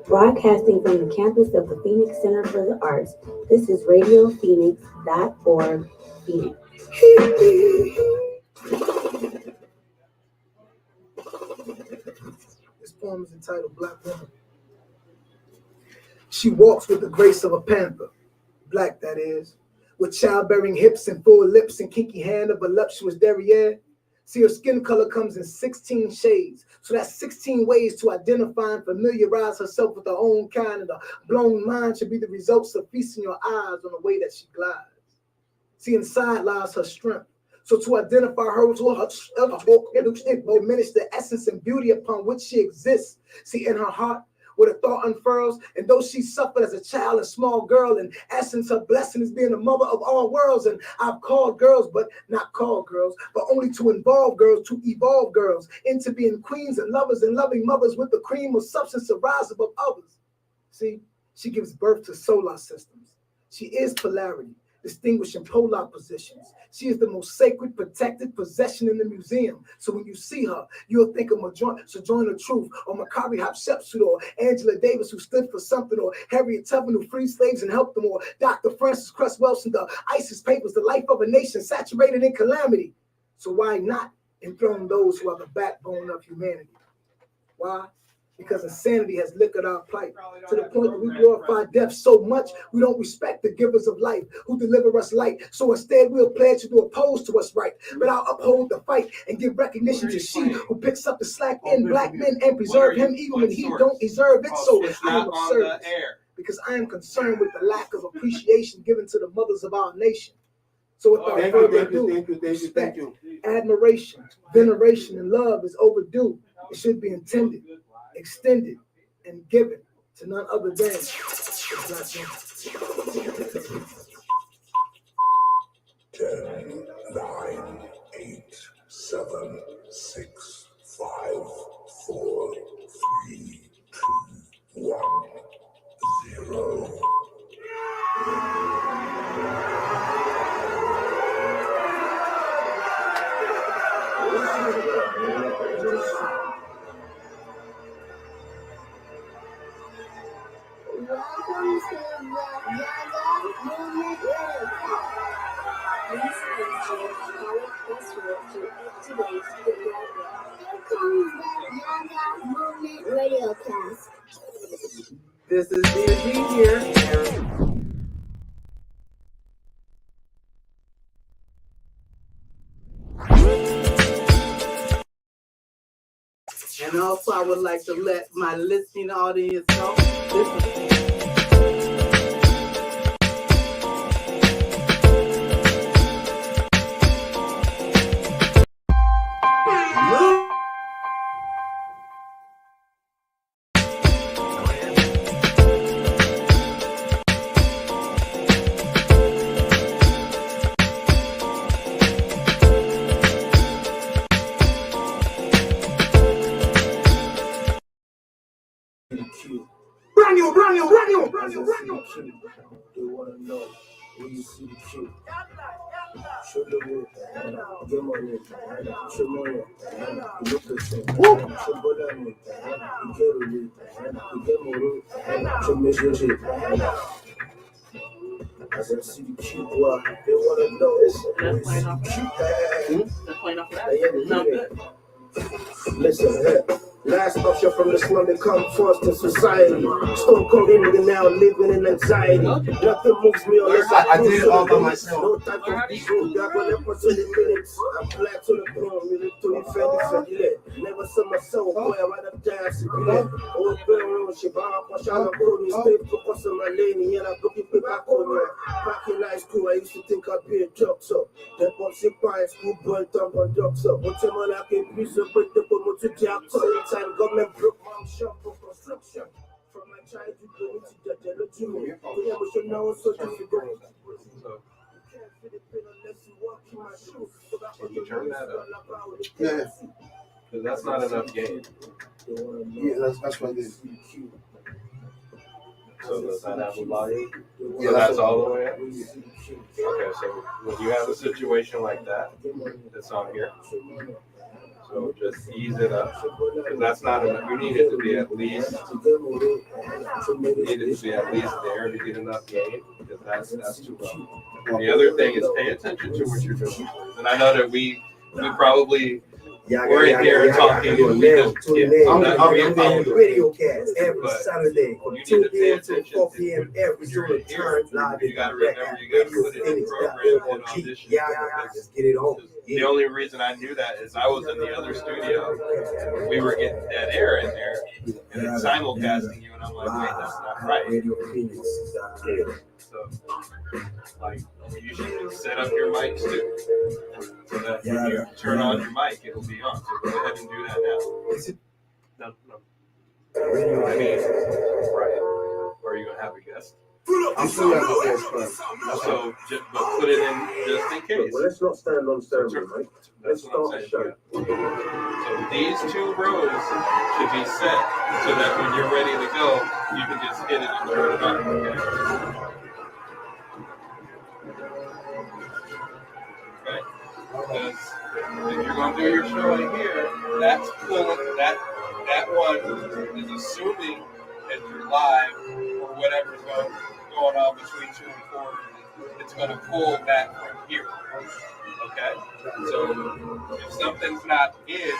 Broadcasting from the campus of the Phoenix Center for the Arts, this is RadioPhoenix.org Phoenix. This poem is entitled Black Woman. She walks with the grace of a panther, black that is, with childbearing hips and full lips and kinky hand of a voluptuous derriere. See, her skin color comes in 16 shades. So that's 16 ways to identify and familiarize herself with her own kind. And the blown mind should be the results of feasting your eyes on the way that she glides. See, inside lies her strength. So to identify her, diminish the essence and beauty upon which she exists. See, in her heart, where the thought unfurls, and though she suffered as a child and small girl, in essence, her blessing is being the mother of all worlds. And I've called girls, but not called girls, but only to involve girls, to evolve girls into being queens and lovers and loving mothers with the cream of substance to rise above others. See, she gives birth to solar systems. She is polarity, distinguishing polar positions. She is the most sacred, protected possession in the museum. So when you see her, you'll think of Sojourner Truth, or Macari Hatshepsut, or Angela Davis, who stood for something, or Harriet Tubman, who freed slaves and helped them, or Dr. Francis Cress Welsing, the ISIS Papers, the life of a nation saturated in calamity. So why not enthrone those who are the backbone of humanity? Why? Because insanity has liquored our plight to the point that we glorify death so much we don't respect the givers of life who deliver us light. So instead we'll pledge to oppose to us right, but I'll uphold the fight and give recognition to she who picks up the slack in black men and preserve him even when he don't deserve it. So I am of service because I am concerned with the lack of appreciation given to the mothers of our nation. So without further ado, respect, admiration, veneration, and love is overdue. It should be intended, extended, and given to none other than the Black woman. 10, 9, 8, 7, 6, 5, 4, 3, 2, 1, 0. Welcome to the Yaggah Movement Radiocast. Please enter our password to activate the program. Here comes the Yaggah Movement Radiocast. This is DG here. And also, I would like to let my listening audience know this is Brand new. They want to know where you see the Q. As I see the cute boy, they wanna know That's playing off that. That's playing off that. No good. Listen, hey. Last option from the slum that come first in society. Stone cold Indian now living in anxiety. Nothing moves me unless I did it all by myself. No time for people. Got one up for 20 minutes. I'm glad to the throne. Really to the fendi. Never saw my soul. Boy, I ride up dance. Oh, girl, she bought a shot of me. Stay focused on my lane. And I'm looking back on me. Back in high school, I used to think I'd be a doctor. Then once you buy a school boy, dump on doctor. But I'm like a piece of break the promote to doctor. Time government broke my shop for construction. From my childhood going to the jello. We have to know so difficult. You can't feel the pain unless you walk in my shoes. Can you turn that up? Yeah. Because that's not enough gain. Yeah, that's what it is. So does that have a volume? Yeah, that's all the way up? Okay, so when you have a situation like that, that's on here. So just ease it up. Because that's not enough. You need it to be at least there to get enough gain. Because that's too low. The other thing is pay attention to what you're doing. And I know that we probably we're in here talking. I'm on Radiocast every Saturday from 2 p.m. to 4 p.m. every single time. Live You got to remember, you got to put it in the program and audition. Just get it on. The only reason I knew that is I was in the other studio. We were getting dead air in there and it's simulcasting you, and I'm like, wait, that's not right. So, like, you should set up your mics too, so that when you turn on your mic, it'll be on. So go ahead and do that now. No. I mean, right. Or are you gonna have a guest? I'm still at the guest, so but put it in just in case. Well, let's not stand on ceremony, right? That's what I'm saying. So these 2 rows should be set so that when you're ready to go, you can just hit it and turn it on. Okay? Because if you're going to do your show in here, that's pulling, that one is assuming that you're live or whatever's going on between 2 and 4. It's going to pull that from here. Okay? So if something's not in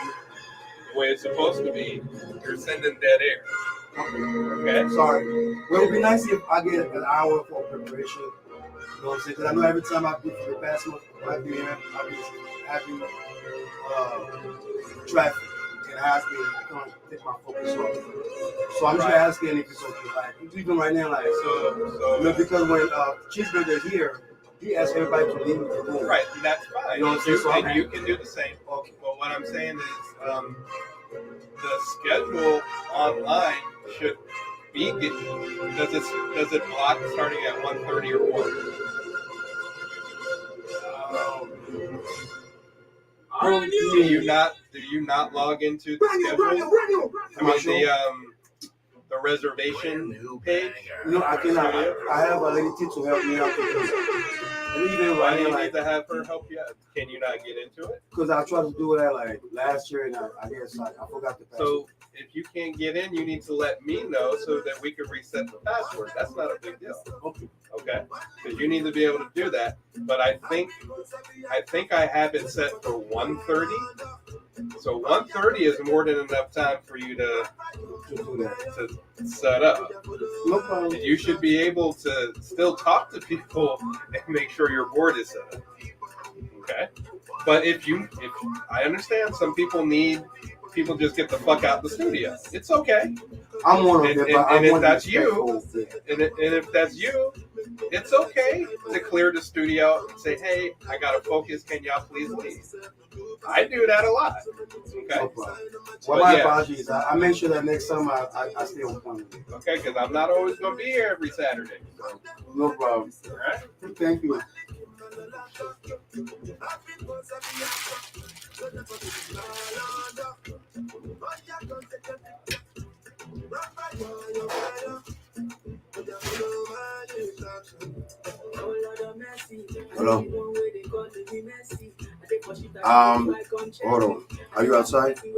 the way it's supposed to be, you're sending dead air. Okay? Sorry. Well, it would be nice if I get an hour for preparation. You know what I'm saying? Because I know every time I do for the past month, I've been having traffic. And I ask me to come take my focus off. So I'm just asking if it's okay. Like, even right now, like, so you know, because when Cheeseburger here, he asks everybody to leave the room. Right, and that's fine. You know what I'm saying? And you can do the same. Okay. But what I'm saying is the schedule online should be does it block starting at 1:30 or 1? Do you not log into the schedule? I mean the reservation page? No, I cannot. I have a lady to help me out. And even Why do you need to have her help you out? Can you not get into it? Because I tried to do that like last year, and I guess I forgot the password. So if you can't get in, you need to let me know so that we can reset the password. That's not a big deal. Okay? Because you need to be able to do that. But I think I have it set for 1:30. So 1:30 is more than enough time for you to set up. No problem. And you should be able to still talk to people and make sure your board is set up. Okay? But if I understand some people just get the fuck out of the studio. It's okay. I'm one of them. And if that's you, it's okay to clear the studio and say, hey, I gotta focus, can y'all please leave? I do that a lot. Okay? Well, my apologies. I make sure that next time I stay on point. Okay, because I'm not always gonna be here every Saturday. No problem. All right? Thank you. Hello. Hold on. Are you outside? Okay.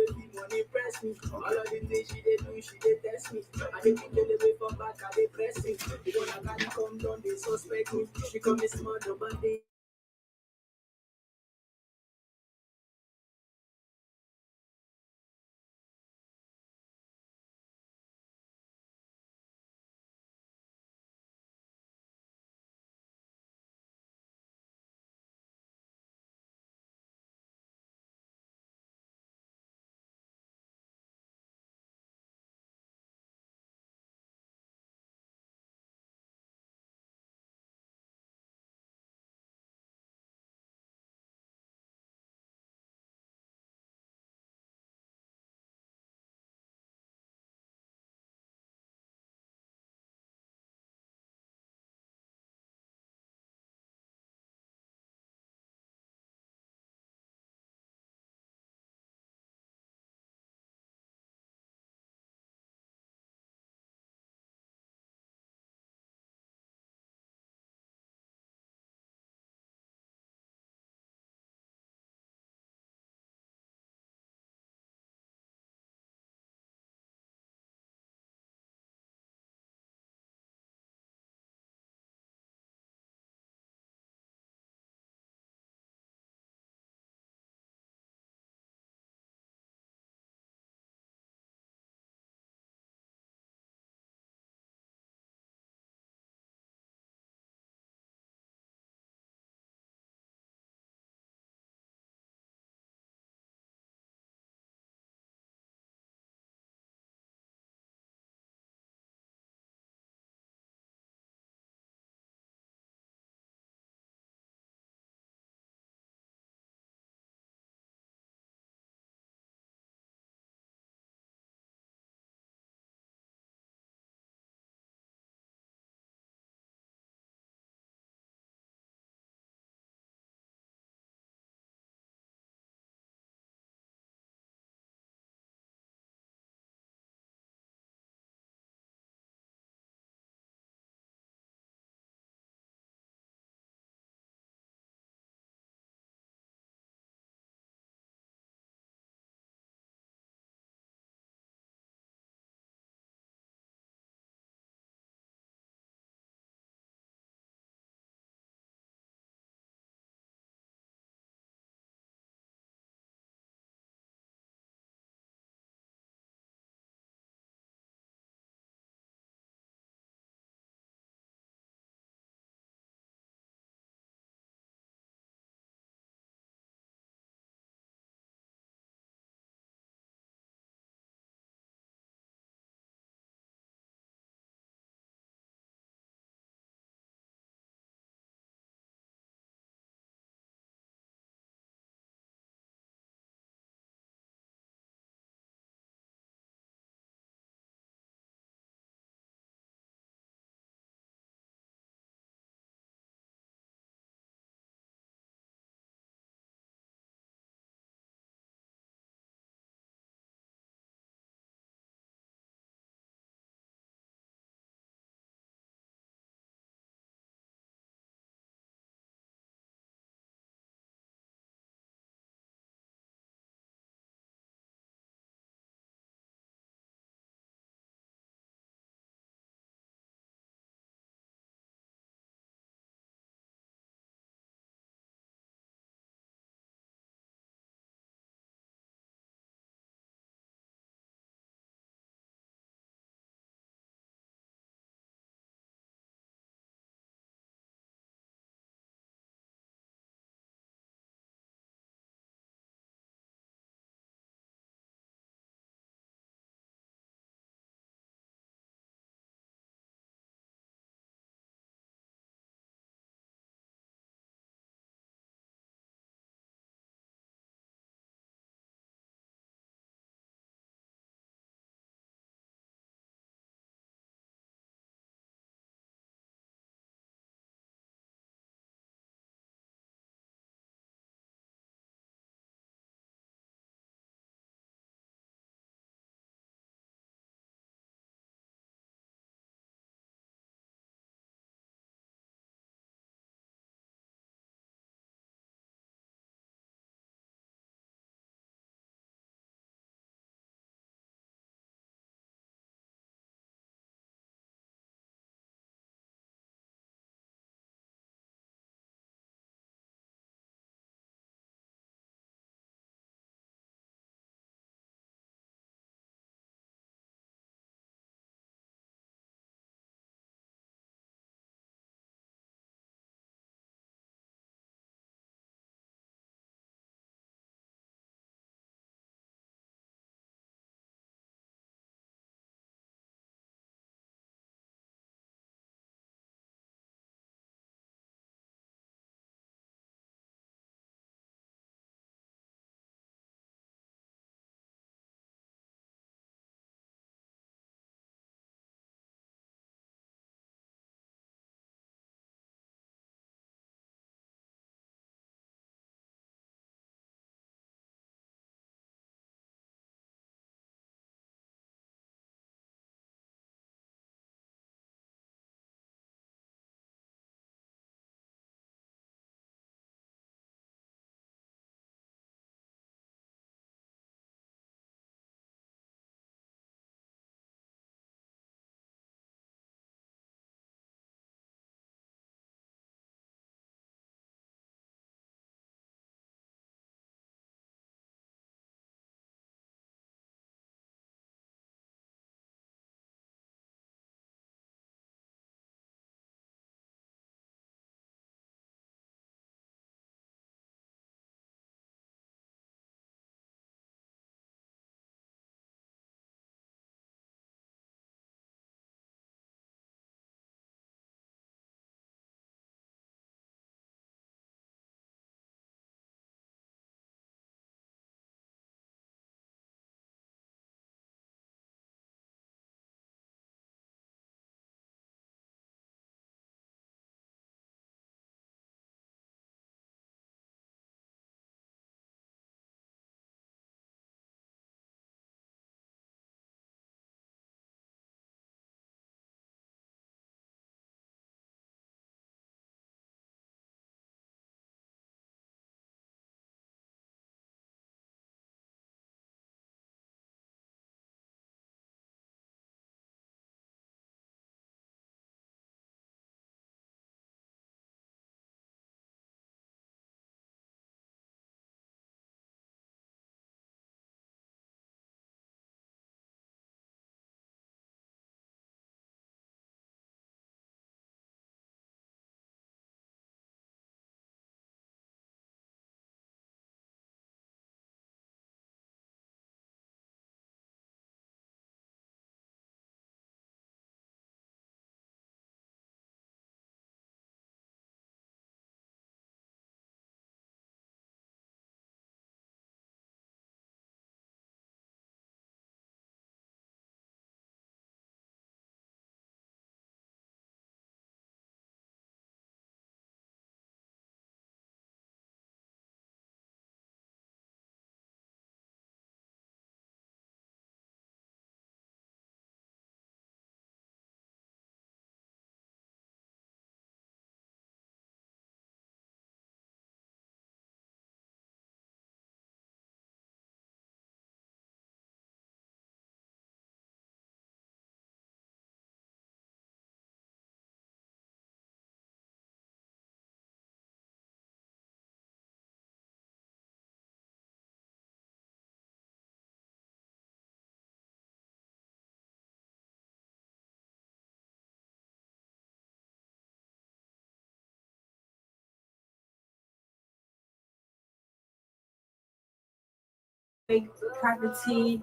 fake property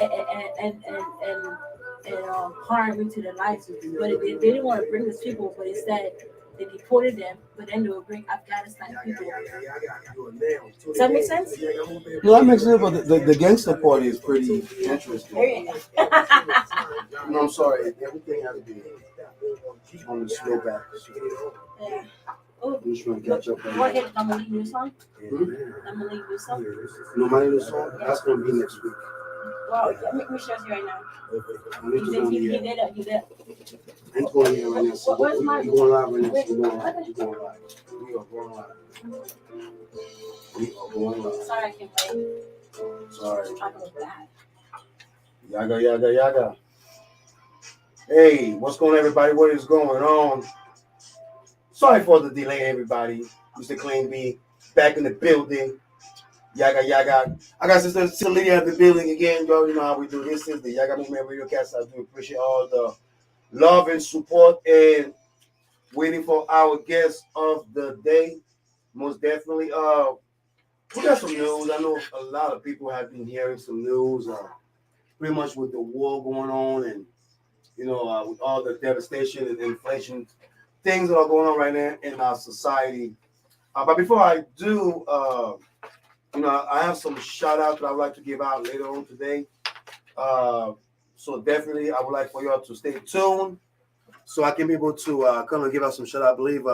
and harm into their lives. But they didn't want to bring these people, but instead they deported them. But then they will bring Afghanistan people. Does that make sense? No, that makes sense, but the gangster party is pretty interesting. No, I'm sorry. Everything has to be on the slow back. Yeah. Oh, I'm just trying to catch up. go ahead. I'm gonna leave you a song. I'm gonna leave you a song. No money to song? That's going to be next week. Wow, let me show you right now. I'm just going to You be did it. You did it. I'm going here right now. So Where's we're my- going live right now. Wait, We're going live. We are going live. We are going live. Sorry, I can't play. Sorry. Talk about that. Yaggah. Hey, what's going on, everybody? What is going on? Sorry for the delay, everybody. Mr. Clean B back in the building. Yaggah. I got Sister Lydia at the building again. You already know how we do. This is the Yaggah Movement Radiocast. I do appreciate all the love and support and waiting for our guest of the day. Most definitely. We got some news. I know a lot of people have been hearing some news. Pretty much with the war going on and with all the devastation and inflation, things that are going on right now in our society. But before I do, I have some shout outs that I would like to give out later on today. So definitely, I would like for y'all to stay tuned so I can be able to come and give out some shout out. I believe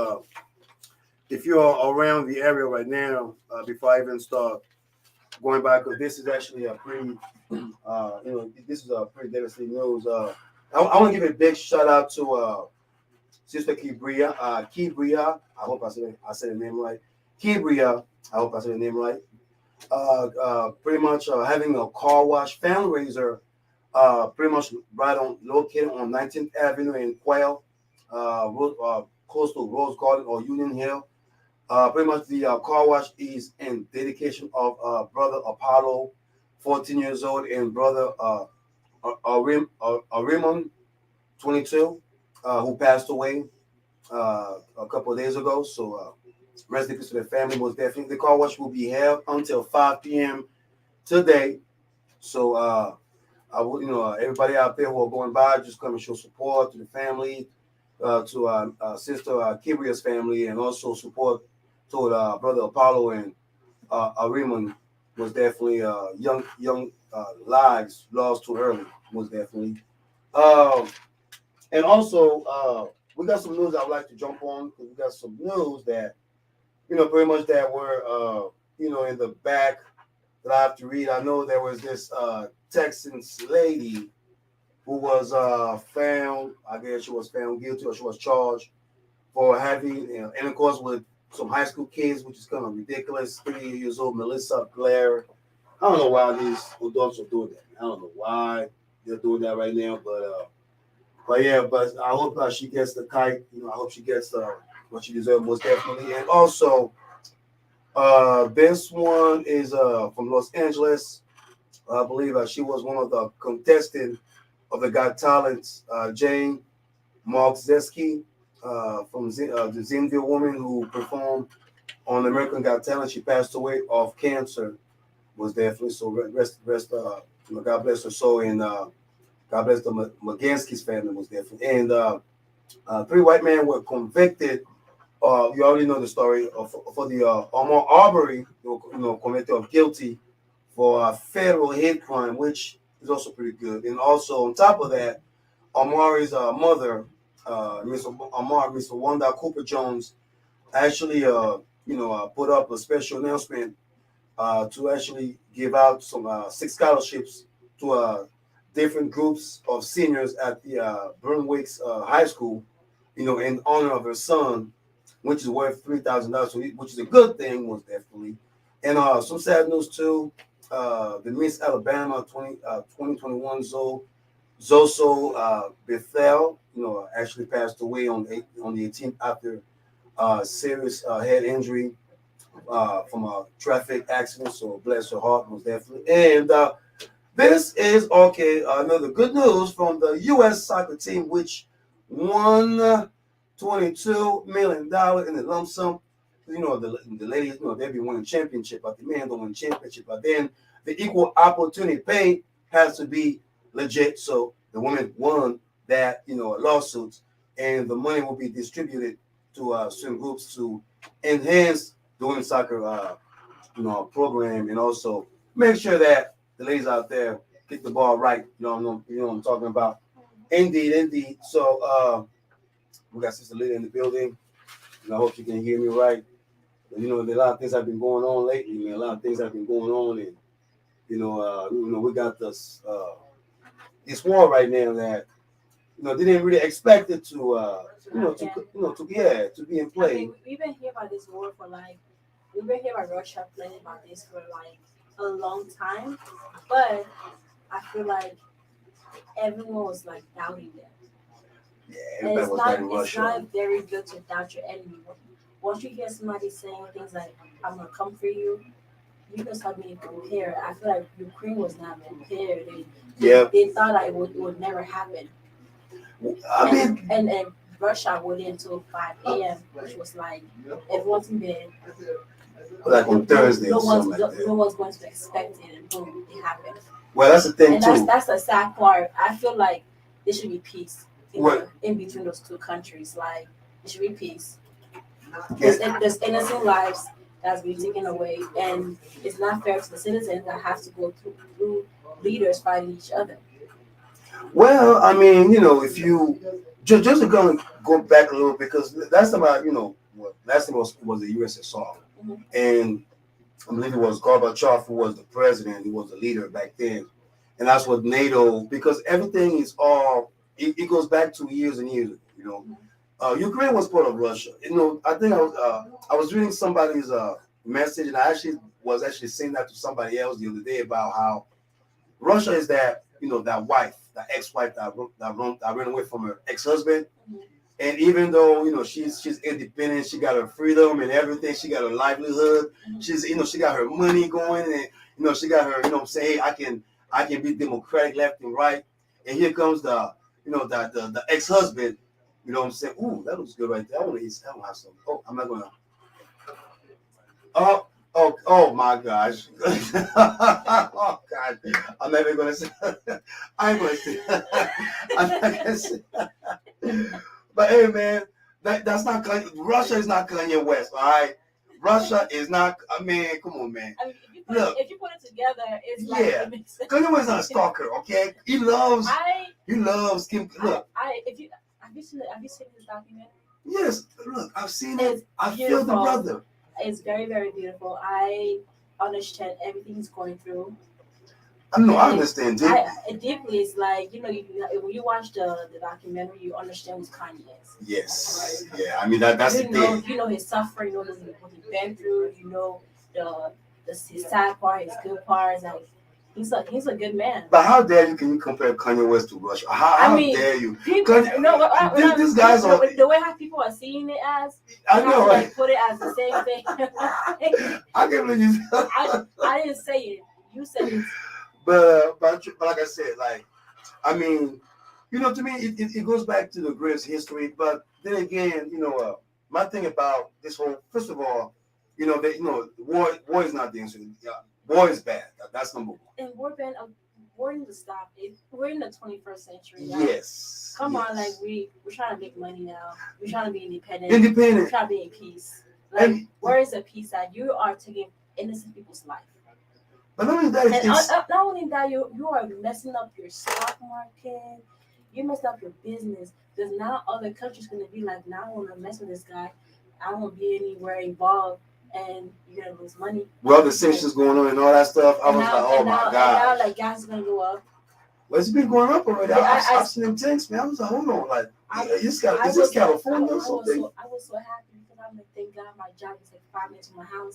if you're around the area right now, before I even start going by, because this is actually a pretty, this is a pretty devastating news. I want to give a big shout out to Sister Kibria. Kibria, I hope I said the name right. Kibria, I hope I said the name right. Pretty much having a car wash fundraiser, pretty much located on 19th Avenue in Quail, close to Rose Garden or Union Hill. Pretty much the car wash is in dedication of Brother Apollo, 14 years old, and Brother Raymond, 22, who passed away a couple of days ago. So rest in peace to their family. Most definitely, the car wash will be held until 5 p.m. today. So I would, everybody out there who are going by, just come and show support to the family, to Sister Kibria's family, and also support to Brother Apollo and Raymond. Was definitely young lives lost too early. Was definitely. And also, we got some news I would like to jump on, because we got some news that, pretty much that were, in the back that I have to read. I know there was this Texan lady who was found, I guess she was found guilty or she was charged for having, and of course with some high school kids, which is kind of ridiculous. 3 years old, Melissa Blair. I don't know why these adults are doing that. I don't know why they're doing that right now, but I hope she gets the kite. I hope she gets what she deserves, most definitely. And also, this one is from Los Angeles. I believe she was one of the contestants of the Got Talent, Jane Markzeski, from the Zinville woman who performed on American Got Talent. She passed away of cancer. Was definitely so. Rest. God bless her soul, and God bless the Maganski's family. Was definitely, and 3 white men were convicted. You already know the story for the Ahmaud Arbery, convicted of guilty for a federal hate crime, which is also pretty good. And also on top of that, Amari's mother, Miss Wanda Cooper Jones, actually put up a special announcement to actually give out some 6 scholarships to different groups of seniors at the Burnwick's High School, in honor of her son, which is worth $3,000, which is a good thing, most definitely. And some sad news too. The Miss Alabama 2021 Zoso Bethel, actually passed away on the 18th after serious head injury from a traffic accident. So bless her heart, most definitely. And this is another good news from the U.S. soccer team, which won $22 million in the lump sum. The ladies, they'll be winning championship, but the men don't win championship. But then the equal opportunity pay has to be legit. So the women won that, lawsuits, and the money will be distributed to certain groups to enhance the women's soccer, program, and also make sure that the ladies out there get the ball right. You know what I'm talking about. Indeed, indeed. So we got Sister Lydia in the building, and I hope you can hear me right. But, there are a lot of things have been going on lately, man. A lot of things have been going on, and we got this war right now that they didn't really expect it to be in play. I mean, we've been here about this war for we've been here about Russia playing about this for a long time, but I feel like everyone was doubting them. Yeah, And everybody it's not very good to doubt your enemy. Once you hear somebody saying things like, I'm gonna come for you, you can start being prepared. I feel like Ukraine was not prepared. They thought that it would never happen. And Russia went until 5 a.m., which was everyone's in bed. On Thursday or something like that. No one's going to expect it, and boom, it happened. Well, that's the thing too. That's the sad part. I feel like there should be peace in between those two countries. There should be peace. There's innocent lives that's been taken away, and it's not fair to the citizens that have to go through leaders fighting each other. Well, I mean, if you just to go back a little bit, because that's about last time was the USSR, and I believe it was Gorbachev who was the president, who was the leader back then, and that's what NATO, because everything is it goes back to years and years ago. Ukraine was part of Russia. I think I was reading somebody's message, and I was saying that to somebody else the other day about how Russia is that that ex-wife that ran away from her ex-husband, and even though she's independent, she got her freedom and everything, she got her livelihood, she's she got her money going, and she got her saying, hey, I can be democratic left and right, and here comes the ex-husband. You know what I'm saying? Ooh, that looks good right there. I want to have some. Oh, I'm not gonna. Oh my gosh. Oh God. I'm never gonna say. I ain't gonna say. I'm not gonna say. But hey, man, that's not Kanye. Russia is not Kanye West. All right. Russia is not. I mean, come on, man. I mean, if you put it together, it's it makes sense. Kanye West is not a stalker. Okay, he loves Kim. Look. Have you seen this documentary? Yes, look, I've seen it. I feel the brother. It's very, very beautiful. I understand everything he's going through. I understand deeply. Deeply, it's when you watch the documentary, you understand what Kanye is. Yes. Right? Yeah, I mean that's the thing. You know his suffering, what he's been through. His sad part, his good parts. He's a good man. But how dare you? Can you compare Kanye West to Russia? How dare you? These guys are the way how people are seeing it as. I know. Right? Put it as the same thing. I can't believe you. I didn't say it. You said it. But like I said, I mean, to me, it goes back to the greatest history. But then again, my thing about this whole, first of all, war is not the answer. War is bad. That's number one. And war needs to stop. We're in the 21st century now. Yes. Come on, we're trying to make money now. We're trying to be independent. We're trying to be in peace. Where is the peace that you are taking innocent people's life? But not only that, not only that, you are messing up your stock market. You messed up your business. Because now other countries going to be like, now I want to mess with this guy. I don't want to be anywhere involved. And you're gonna lose money. Well, the sanctions going on and all that stuff. I was oh my God. Now, gas is gonna go up. Well, it's been going up already. I've seen them tanks, man. I was like, hold on, is this California or something? I was so happy because I'm like, thank God my job is 5 minutes from my house.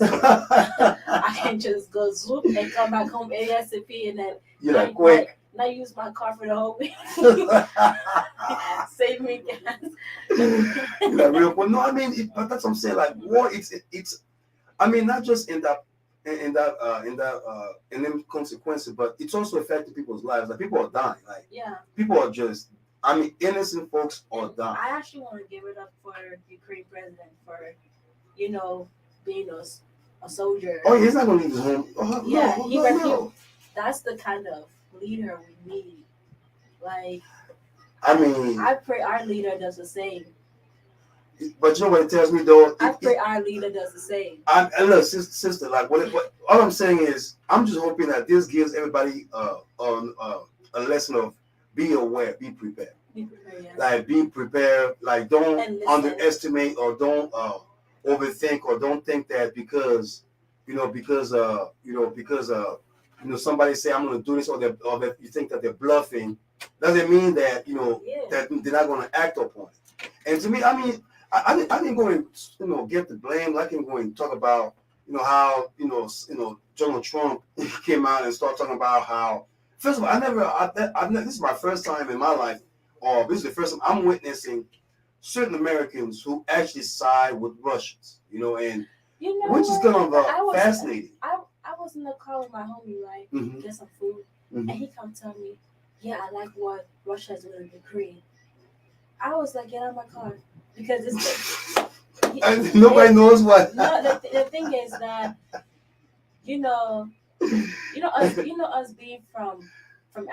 I can just go zoop and come back home ASAP, and then you're quick. Not use my car for the whole week. Save me gas. Real quick. No, I mean, but that's what I'm saying. War, it's. I mean, not just in them consequences, but it's also affecting people's lives. People are dying. People are just. I mean, innocent folks are dying. I actually want to give it up for Ukraine president for, being a soldier. Oh, he's not gonna leave his home. Oh, Yeah, no. That's the kind of leader we need. Like, I mean, I pray our leader does the same. But you know what it tells me though? I pray our leader does the same. And look, sister, like what all I'm saying is, I'm just hoping that this gives everybody a lesson of be aware, be prepared. Be prepared, yes. Like be prepared. Like don't underestimate or don't overthink or don't think that because somebody say I'm going to do this or that you think that they're bluffing, doesn't mean that that they're not going to act upon it. And to me, I mean, I didn't go and get the blame. I can go and talk about how Donald Trump came out and started talking about how, first of all, this is my first time in my life, or this is the first time I'm witnessing certain Americans who actually side with Russians, and which is kind of fascinating. I was in the car with my homie, right? Mm-hmm. Get some food, and he come tell me, yeah, I like what Russia is doing in Ukraine. I was like, get out of my car. Because it's nobody knows what. No, the thing is that us being from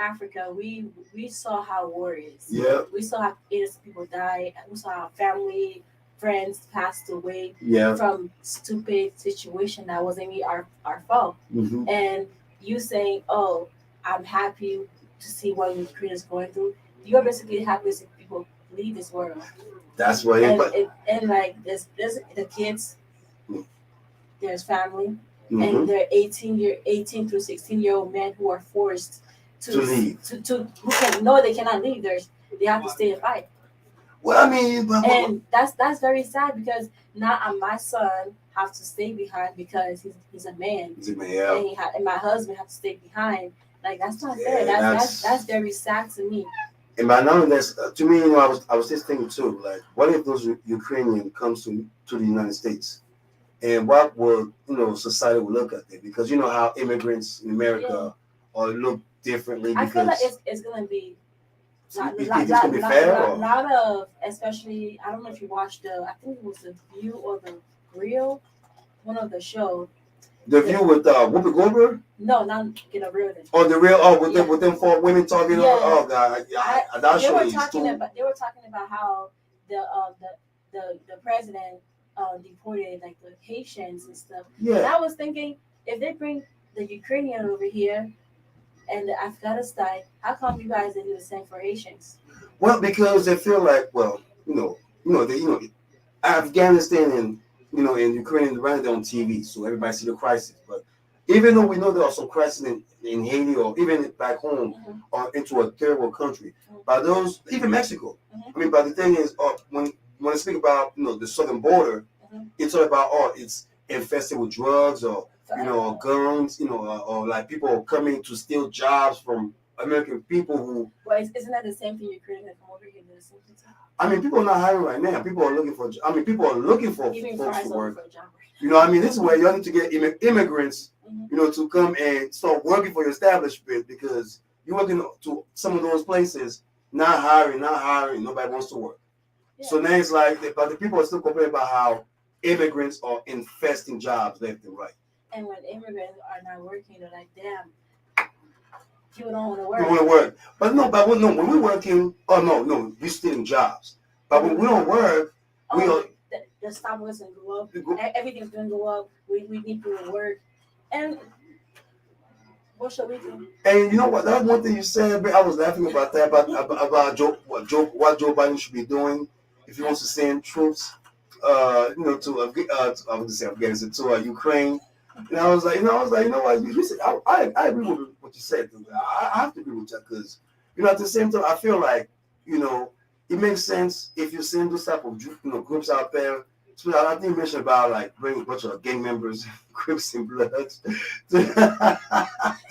Africa, we saw how war is. Yeah. We saw how innocent people die. We saw how family, friends passed away from stupid situation that wasn't even our fault. Mm-hmm. And you saying, "Oh, I'm happy to see what Ukraine is going through." You're basically happy to see people leave this world. That's what and like there's the kids, there's family, mm-hmm. and there are 18 through 16-year-old men who are forced to leave. They cannot leave. They have to stay and fight. Well, I mean, and that's very sad because now my son have to stay behind because he's a man. He's a man, yeah. And my husband have to stay behind. Like that's not fair. That's very sad to me. And by now, that's to me, I was just thinking too, like, what if those Ukrainian comes to the United States, and what would society would look at it? Because you know how immigrants in America look differently. I feel like it's gonna be. You think it's gonna be fair? A lot of, especially, I don't know if you watched I think it was The View or The Real, one of the shows. The View with Whoopi Goldberg? No, not Get a Real. Oh, The Real. Oh, with them four women talking. Yeah. Oh God, they were talking about how the president deported like the Haitians and stuff. Yeah. And I was thinking, if they bring the Ukrainian over here and the Afghanistan, how come you guys didn't do the same for Haitians? Well, because they feel like, Afghanistan and and Ukraine ran it on TV, so everybody see the crisis. But even though we know there are some crises in Haiti or even back home Mm-hmm. or into a third world country, Mm-hmm. by those, even Mexico. Mm-hmm. I mean, but the thing is, when I speak about the southern border, Mm-hmm. it's all about it's infested with drugs or guns, or like people coming to steal jobs from American people who. Well, isn't that the same thing Ukraine had come over here to do the same thing? I mean, people are not hiring right now. People are looking for. People are looking for folks to work. This is where you need to get immigrants, Mm-hmm. To come and start working for your establishment because you're working to some of those places, not hiring. Nobody wants to work. Yeah. So now it's like, but the people are still complaining about how immigrants are infesting jobs left and right. And when immigrants are not working, they're like, damn. People don't want to work. They want to work. But when we're working, we're stealing jobs. But when we don't work, the stock was going to go up. Everything's going to go up. We need people to work. And what should we do? And you know what? That's one thing you said. I was laughing about that, about what Joe Biden should be doing if he wants to send troops, Afghanistan, to Ukraine. And I was like, you know what? You said, I agree with what you said. I have to agree with that because, at the same time, I feel like, it makes sense if you send those type of groups out there. So I think you mentioned about like bringing a bunch of gang members, Crips and Bloods to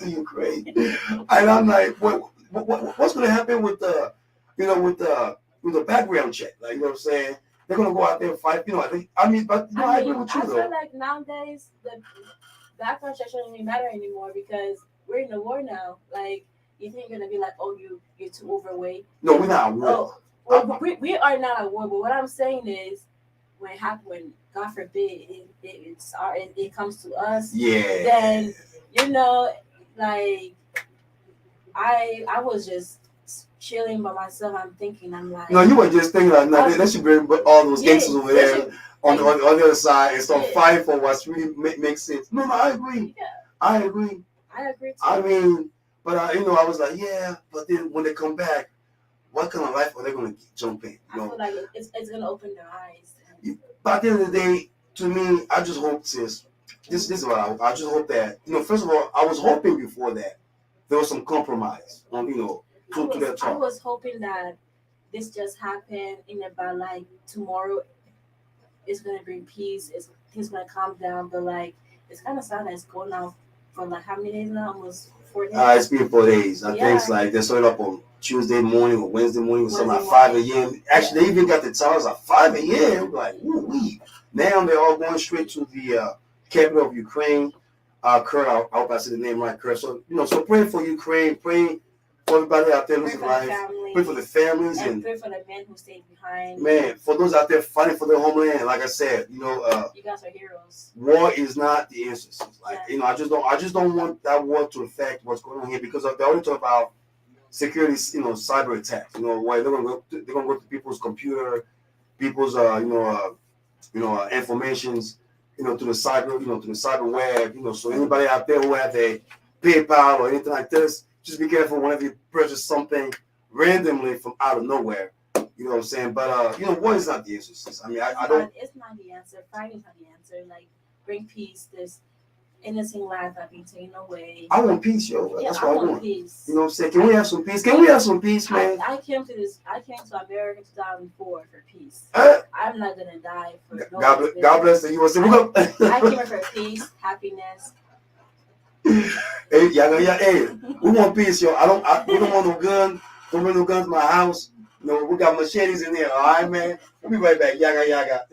Ukraine. And I'm like, what's going to happen with the, with the background check? Like, you know what I'm saying? They're going to go out there and fight. I agree with you, though. I feel like nowadays the background check shouldn't even matter anymore because we're in a war now. Like, you think you're going to be like, oh, you're too overweight? No, we're not at war. Well, we are not at war, but what I'm saying is when God forbid it comes to us, Yeah. then like I was just chilling by myself. I'm thinking, I'm like, no, you were just thinking like, no, they should bring all those gangsters over there on the other side and start fighting for what's really makes sense. No, I agree. Yeah. I agree. I agree too. I mean, but I was like, yeah, but then when they come back, what kind of life are they going to jump in? I feel like it's going to open their eyes. But at the end of the day, to me, I just hope, sis, this is what I just hope that, first of all, I was hoping before that there was some compromise on, to that talk. I was hoping that this just happened in about like tomorrow it's going to bring peace, things going to calm down, but like it's kind of sad that it's going on for like how many days now? Almost 4 days? It's been 4 days. I think it's like they started up on Tuesday morning or Wednesday morning or something like 5 a.m. Actually, they even got the towers at 5 a.m. Like, woo-wee. Now they're all going straight to the capital of Ukraine. Kurt, I hope I said the name right, Kurt. So, so praying for Ukraine, praying for everybody out there losing life. Pray for the families and pray for the men who stayed behind. Man, for those out there fighting for their homeland, like I said, you guys are heroes. War is not the answer. Like I just don't want that war to affect what's going on here because they already talk about security, cyber attacks. Where they're gonna go to people's computer, people's informations, to the cyber web. So anybody out there who have a PayPal or anything like this, just be careful whenever you purchase something randomly from out of nowhere. You know what I'm saying? But war is not the answer. I mean, I don't. It's not the answer. Fighting is not the answer. Like, bring peace. This innocent life that being taken away. I want peace, yo. Yeah, that's what I want. Peace. You know what I'm saying? Can we have some peace? Can we have some peace, man? I came to America 2004 for peace. I'm not gonna die for no God bless the USA. I came here for peace, happiness. Hey, hey, we want peace, yo. We don't want no gun. Don't bring no guns in my house. We got machetes in there. All right, man. We'll be right back. Yaggah.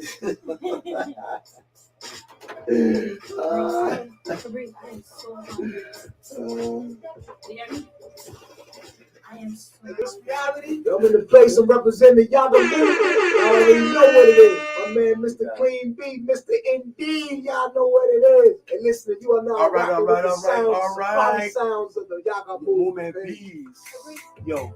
I am so This reality. I'm in the place of representing Yaggah. Y'all already know what it is. My man, Mr. Clean Beat, Mr. Indeed. Y'all know what it is. And listen, you are now rocking with the sounds of the Yaggah movement. Peace. Yo.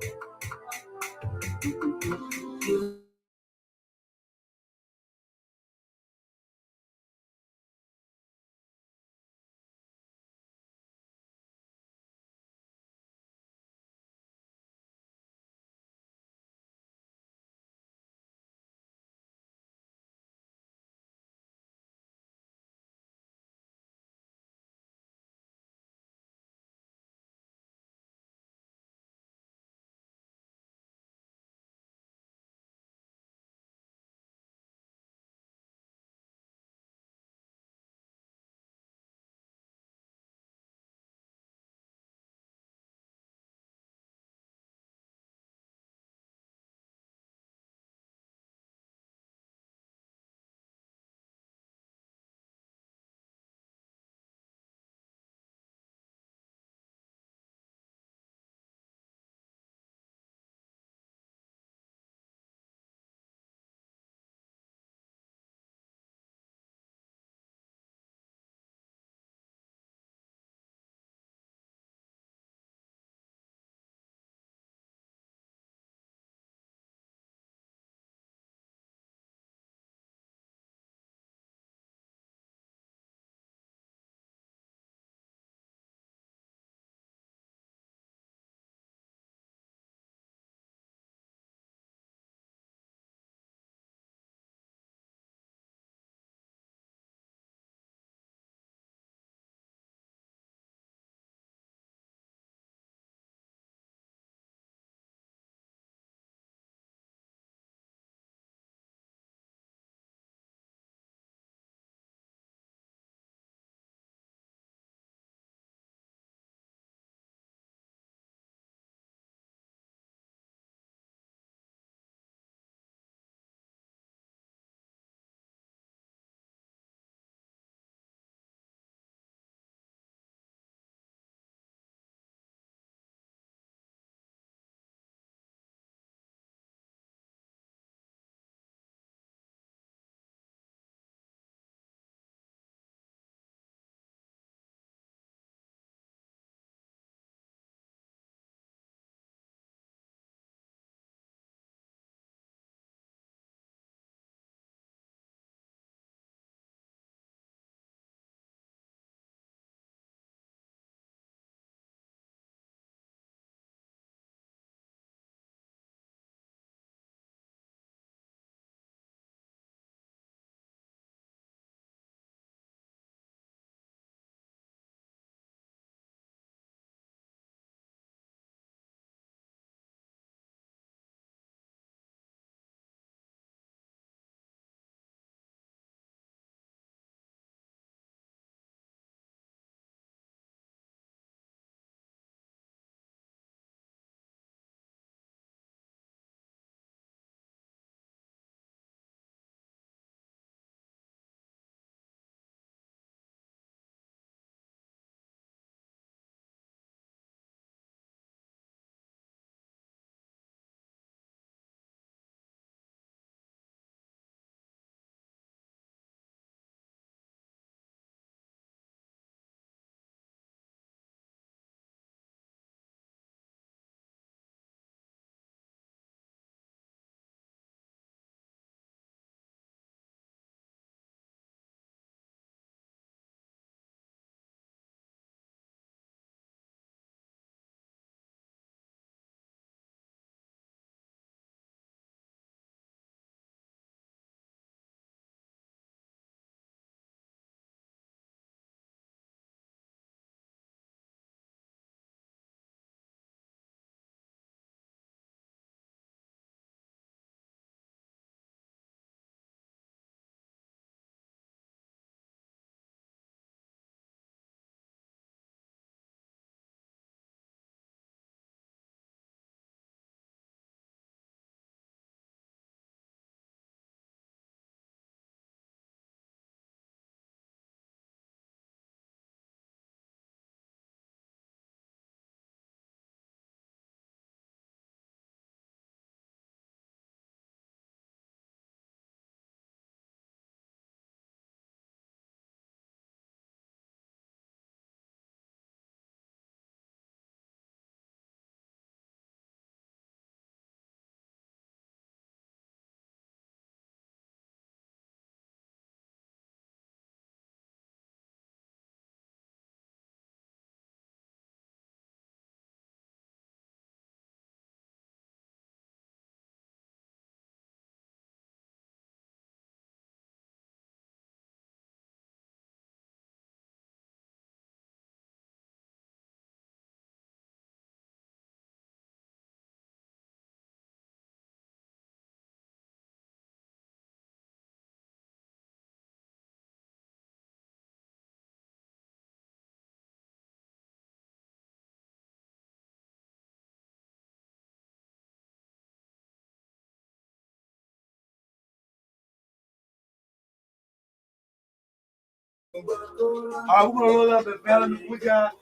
All right, we're gonna roll up and Valley. We got.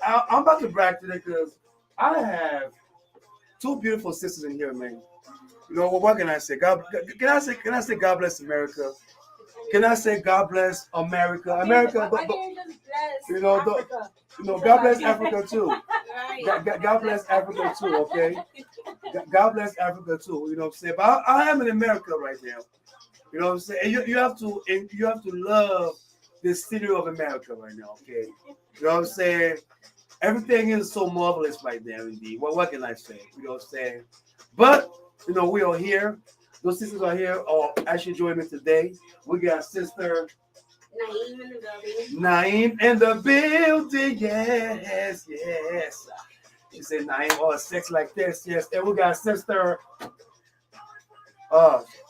I'm about to brag today because I have two beautiful sisters in here, man. You know what can I say? Can I say God bless America? Can I say God bless America? America, you know, God bless Africa too. God bless Africa too, okay? God bless Africa too. You know what I'm saying? But I am in America right now. You know what I'm saying? And you have to love the city of America right now, okay? You know what I'm saying? Everything is so marvelous right now, indeed. What can I say? You know what I'm saying? But you know, we are here. Those sisters are here. Or actually joining me today. We got sister Naeem in the building. Naeem in the building. Yes, yes. She said Naeem, oh, sex like this. Yes. And we got sister.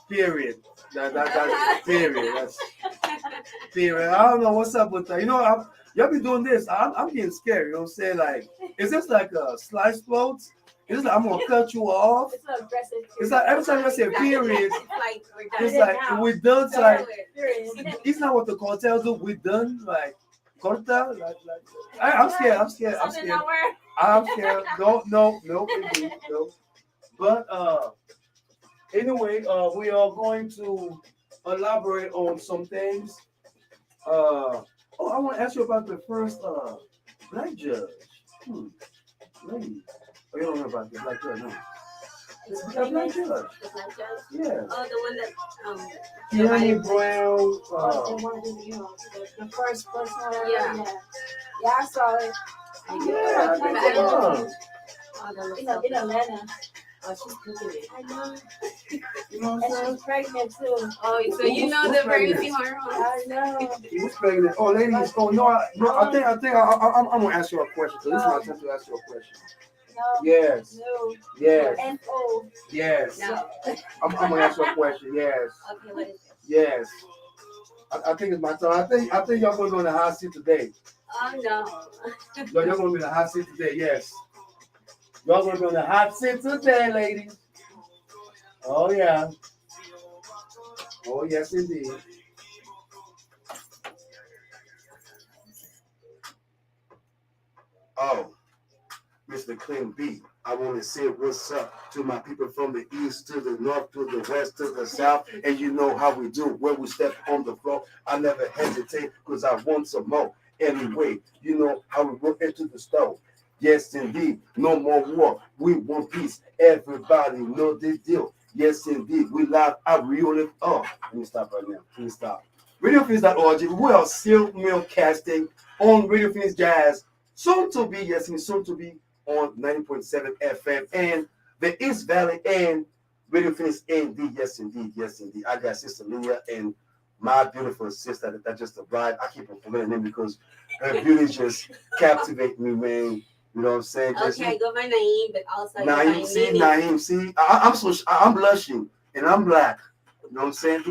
Period. That's period. That's period. I don't know what's up with that. You know, y'all be doing this. I'm getting scared. You know what I'm saying? Like, is this like a slice floats? Is this like I'm gonna cut you off? It's an aggressive. It's like every time I say period, it's We're done. like we're done. It's like Period. it's not what the cartel do. We're done. Like corta. Like I'm scared. I'm scared. I'm scared. I'm scared. No, indeed, no. But anyway, we are going to elaborate on some things. I want to ask you about the first black judge. Lady. Oh, you don't know about the black judge, no? The black judge. The black judge? Yeah. Oh, the one that Keanu Brown. They wanted to, the first person. Yeah. Yeah, I saw it. Yeah, I think so. In Atlanta. Oh, she's cooking it. I know. You know what I'm And saying? she's pregnant too. Oh, so you know the pregnancy hormones. I know. Who's pregnant? Oh, ladies. Oh, no. I think I'm gonna ask you a question. So this is my chance to ask you a question. No. Yes. No. Yes. N-O. Yes. No. I'm gonna ask you a question. Yes. Okay, what is it? Yes. I think it's my turn. I think y'all gonna go in the hot seat today. Oh, no. No, y'all gonna be in the hot seat today. Yes. Y'all gonna be in the hot seat today, ladies. Oh yeah. Oh yes, indeed. Oh, Mr. Clean Beat, I want to say what's up to my people from the east to the north to the west to the south, and you know how we do when we step on the floor. I never hesitate because I want some more. Anyway, you know how we work into the stove. Yes, indeed. No more war. We want peace. Everybody know this deal. Yes, indeed. We live out real. Oh, let me stop right now. Please stop. RadioPhoenix.org. We are still casting on Radio Phoenix Jazz. Soon to be, yes, soon to be on 90.7 FM and the East Valley and Radio Phoenix ND. Yes, indeed. Yes, indeed. I got Sister Leah and my beautiful sister that just arrived. I keep on forgetting her name because her beauty just captivates me, man. You know what I'm saying? Okay, go by Naeem, but also Naeem, see, I'm blushing, and I'm black. You know what I'm saying?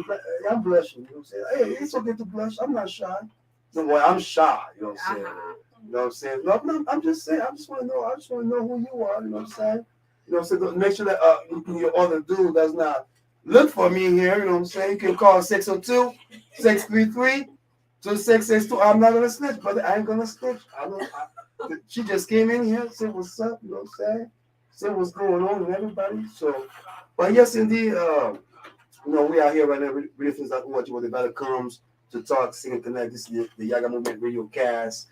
I'm blushing. You know what I'm saying? Hey, it's okay to blush. I'm not shy. No, boy, I'm shy. You know what I'm saying? You know what I'm saying? No, I'm just saying. I just want to know who you are. You know what I'm saying? You know what I'm saying? Make sure that your other dude does not look for me here. You know what I'm saying? You can call 602-633-2662. I'm not gonna snitch, but I ain't gonna snitch. She just came in here, said what's up, you know what I'm saying? Said what's going on with everybody. So, but yes, indeed, you know, we are here right now, really things like what the battle comes to talk, sing, and connect. This is the Yaggah Movement Radiocast.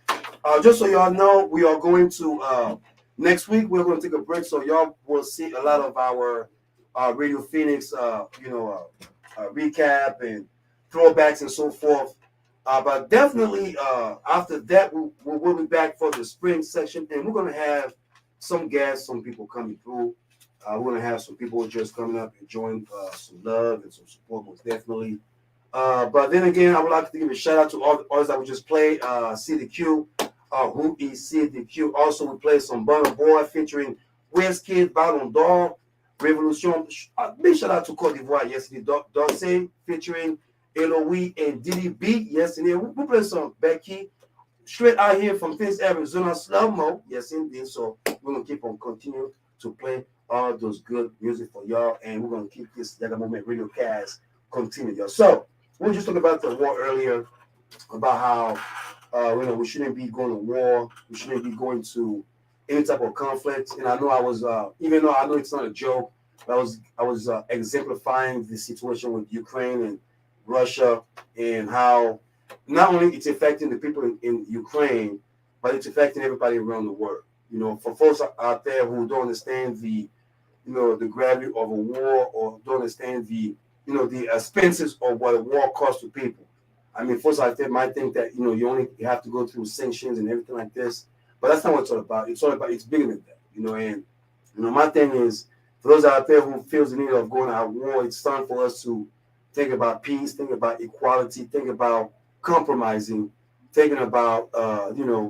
Just so y'all know, we are going to, next week, we're going to take a break, so y'all will see a lot of our Radio Phoenix, recap and throwbacks and so forth. But definitely after that, we'll be back for the spring section, and we're going to have some guests, some people coming through. We're going to have some people just coming up and join some love and some support, most definitely. But then again, I would like to give a shout out to all the artists that we just played. CDQ, who is CDQ. Also, we played some Burna Boy featuring Wizkid, Ballon d'Or, Revolution. Big shout out to Cote d'Ivoire yesterday. Dorsey featuring Eloise and Diddy B. Yesterday, we played some Becky straight out here from Phoenix, Arizona, Slow Mo. Yes, indeed. So we're gonna keep on continuing to play all those good music for y'all, and we're gonna keep this Yaggah Movement Radio cast continue, y'all. So we were just talking about the war earlier. about how we shouldn't be going to war, we shouldn't be going to any type of conflict. And I know I was even though I know it's not a joke, but I was exemplifying the situation with Ukraine and Russia and how not only it's affecting the people in Ukraine, but it's affecting everybody around the world. For folks out there who don't understand the gravity of a war or don't understand the expenses of what a war costs to people. I mean, folks out there might think that you only have to go through sanctions and everything like this, but that's not what it's all about. It's bigger than that. And my thing is, for those out there who feels the need of going to war, it's time for us to think about peace, think about equality, think about compromising, thinking about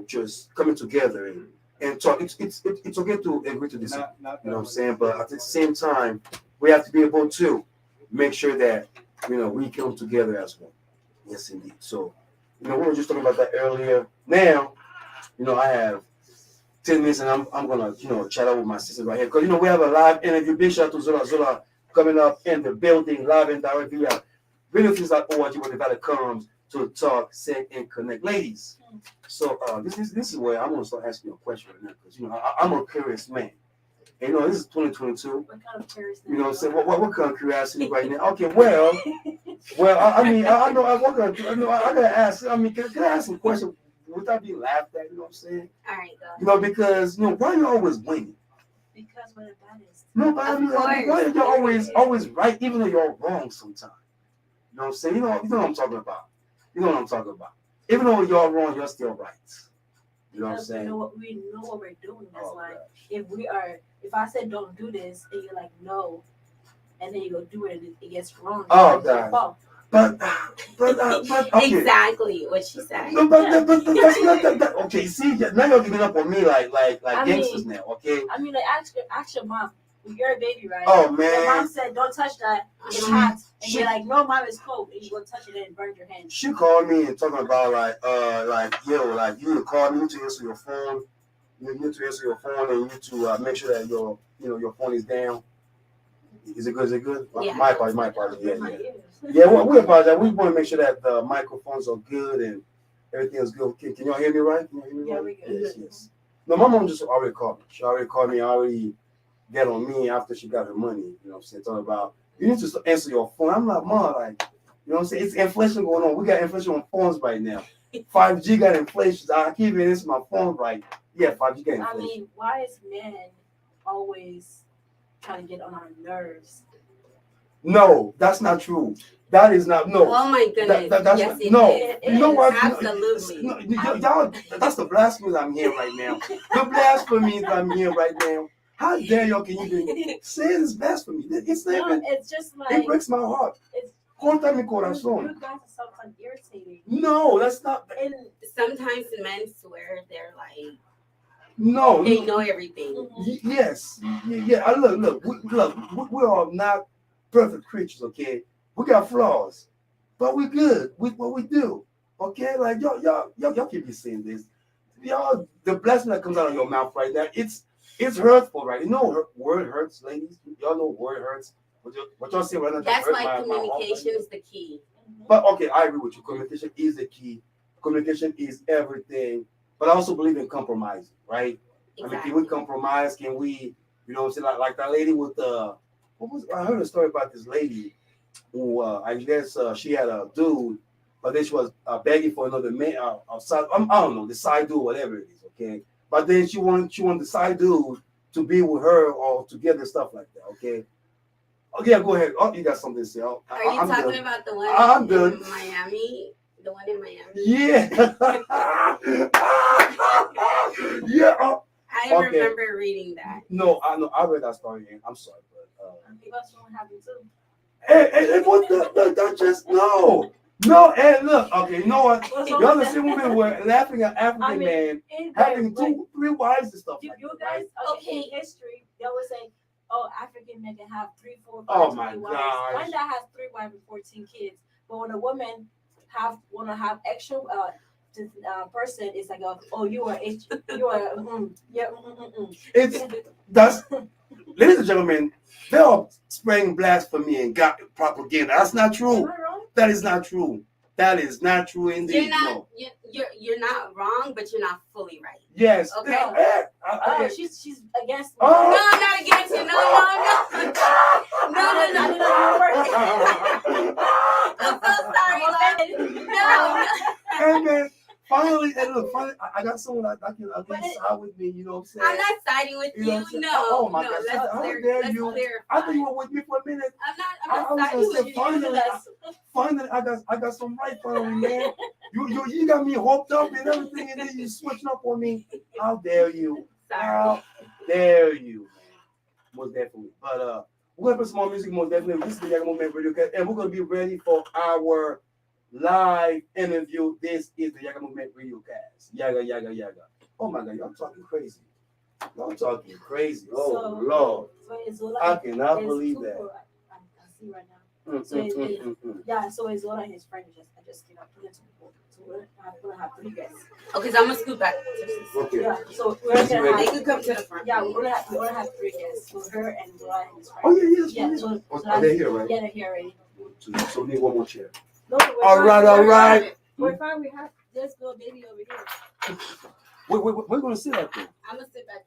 just coming together and talk. It's okay to agree to disagree. You know what I'm saying? But at the same time, we have to be able to make sure that we come together as one. Yes, indeed. So, we were just talking about that earlier. Now, I have 10 minutes, and I'm gonna chat out with my sister right here because we have a live interview. Big shout out to Zola coming up in the building, live and direct via radiocast.org when the value comes to talk, sing, and connect, ladies. So this is where I'm gonna start asking you a question right now because I'm a curious man. And this is 2022. What kind of curious? What I'm saying? What kind of curiosity right now? Okay, well, I mean, I know I gotta ask. I mean, can I ask some questions without being laughed at? You know what I'm saying? All right, go. Because why are you always winning? Because we're the baddest. No, but I mean, why are you always right, even though you're wrong sometimes? You know what I'm saying? You know what I'm talking about. Even though you're wrong, you're still right. You know what I'm saying? We know what we're doing. That's why gosh. if I said don't do this, and you're like no, and then you go do it and it gets wrong. Oh God. But okay. Exactly what she said. No, but that's not that. Okay, see, now you're giving up on me like gangsters now. Okay. I mean, like ask your mom. You're a baby, right? Oh man. Your mom said, "Don't touch that. It's hot." And you're like, "No, mom, it's cold." And you go touch it and burn your hand. She called me and talking about like you need to call me, you need to answer your phone. You need to answer your phone and you need to make sure that your phone is down. Is it good? Yeah. My part. Yeah. Well, we apologize. We want to make sure that the microphones are good and everything is good. Can y'all hear me right? Yeah, we good. Yes. No, my mom just already called me. She already called me. Already get on me after she got her money. You know what I'm saying? Talking about you need to answer your phone. I'm like, Mom, like, you know what I'm saying? It's inflation going on. We got inflation on phones right now. 5G got inflation. I can't even answer my phone right. Yeah, 5G got inflation. I mean, why is men always trying to get on our nerves? No, that's not true. That is not no. Oh my goodness. That's yes, not, no. It You know what? Absolutely. No, y'all, that's the blasphemy I'm hearing right now. The blasphemy I'm hearing right now. How dare y'all can even say this blasphemy? It's not even. It's just like It breaks my heart. Corta mi corazón. You guys are sometimes irritating. No, that's not. And sometimes men swear they're like no. they know everything. Yes. Yeah. Look. We are not perfect creatures. Okay, we got flaws, but we're good with what we do. Okay, like y'all keep be saying this. Y'all, the blessing that comes out of your mouth right now, it's hurtful, right? You know, word hurts, ladies. Y'all know word hurts. What y'all say right now? That's why communication is the key. But okay, I agree with you. Communication is the key. Communication is everything. But I also believe in compromising, right? Exactly. I mean, can we compromise? Can we, you know what I'm saying? Like that lady with I heard a story about this lady who I guess she had a dude, but then she was begging for another man outside. I don't know, the side dude, whatever it is, okay? But then she wanted the side dude to be with her or together, stuff like that, okay? Oh yeah, go ahead. Oh, you got something to say? Are you talking about the one in Miami? The one in Miami? Yeah. Yeah. I remember reading that. No, I read that story. I'm sorry, but that's what happened too. Hey, what that just no. And look, okay, you know what? The other same women were laughing at African man having 2-3 wives and stuff. You like guys, that, okay, in history, they always say, "Oh, African men can have 3, 4, 5, oh my 20 wives." gosh. One that has 3 wives and 14 kids, but when a woman want to have extra person, it's like, you are That's ladies and gentlemen, they're all spraying blasphemy and got propaganda. That's not true. Am I wrong? That is not true. That is not true indeed. You're not wrong, but you're not fully right. Yes. Okay. She's against me. Oh. No, I'm not against you. No. I'm so sorry, Lord. No. Hey man, finally, I got someone that can side with me. You know what I'm saying? I'm not siding with you. No. Oh my God! Let's clarify. I thought you were with me for a minute. I'm not siding with you. Finally, I got some right finally, man. You got me hoped up and everything, and then you switching up on me. How dare you? Sorry. How dare you, man? Most definitely. But we're gonna put some more music, most definitely. This is the Yaggah Movement Radiocast, and we're gonna be ready for our live interview. This is the Yaggah Movement Radiocast. Yaggah. Oh my God, y'all talking crazy. Oh Lord. So I cannot believe that. I see right now. So Isola and his friend I just came up to people. So we're gonna have 3 guests. Okay, so I'm gonna scoot back. Okay. Yeah, so we're gonna have. They could come to the front. Yeah, we're gonna have 3 guests. So her and Zola and his friend. Oh yeah. So They're here, right? Yeah, they're here already. So we need one more chair. No, All right. We're fine. We have this little baby over here. We're gonna sit up there. I'm gonna sit back.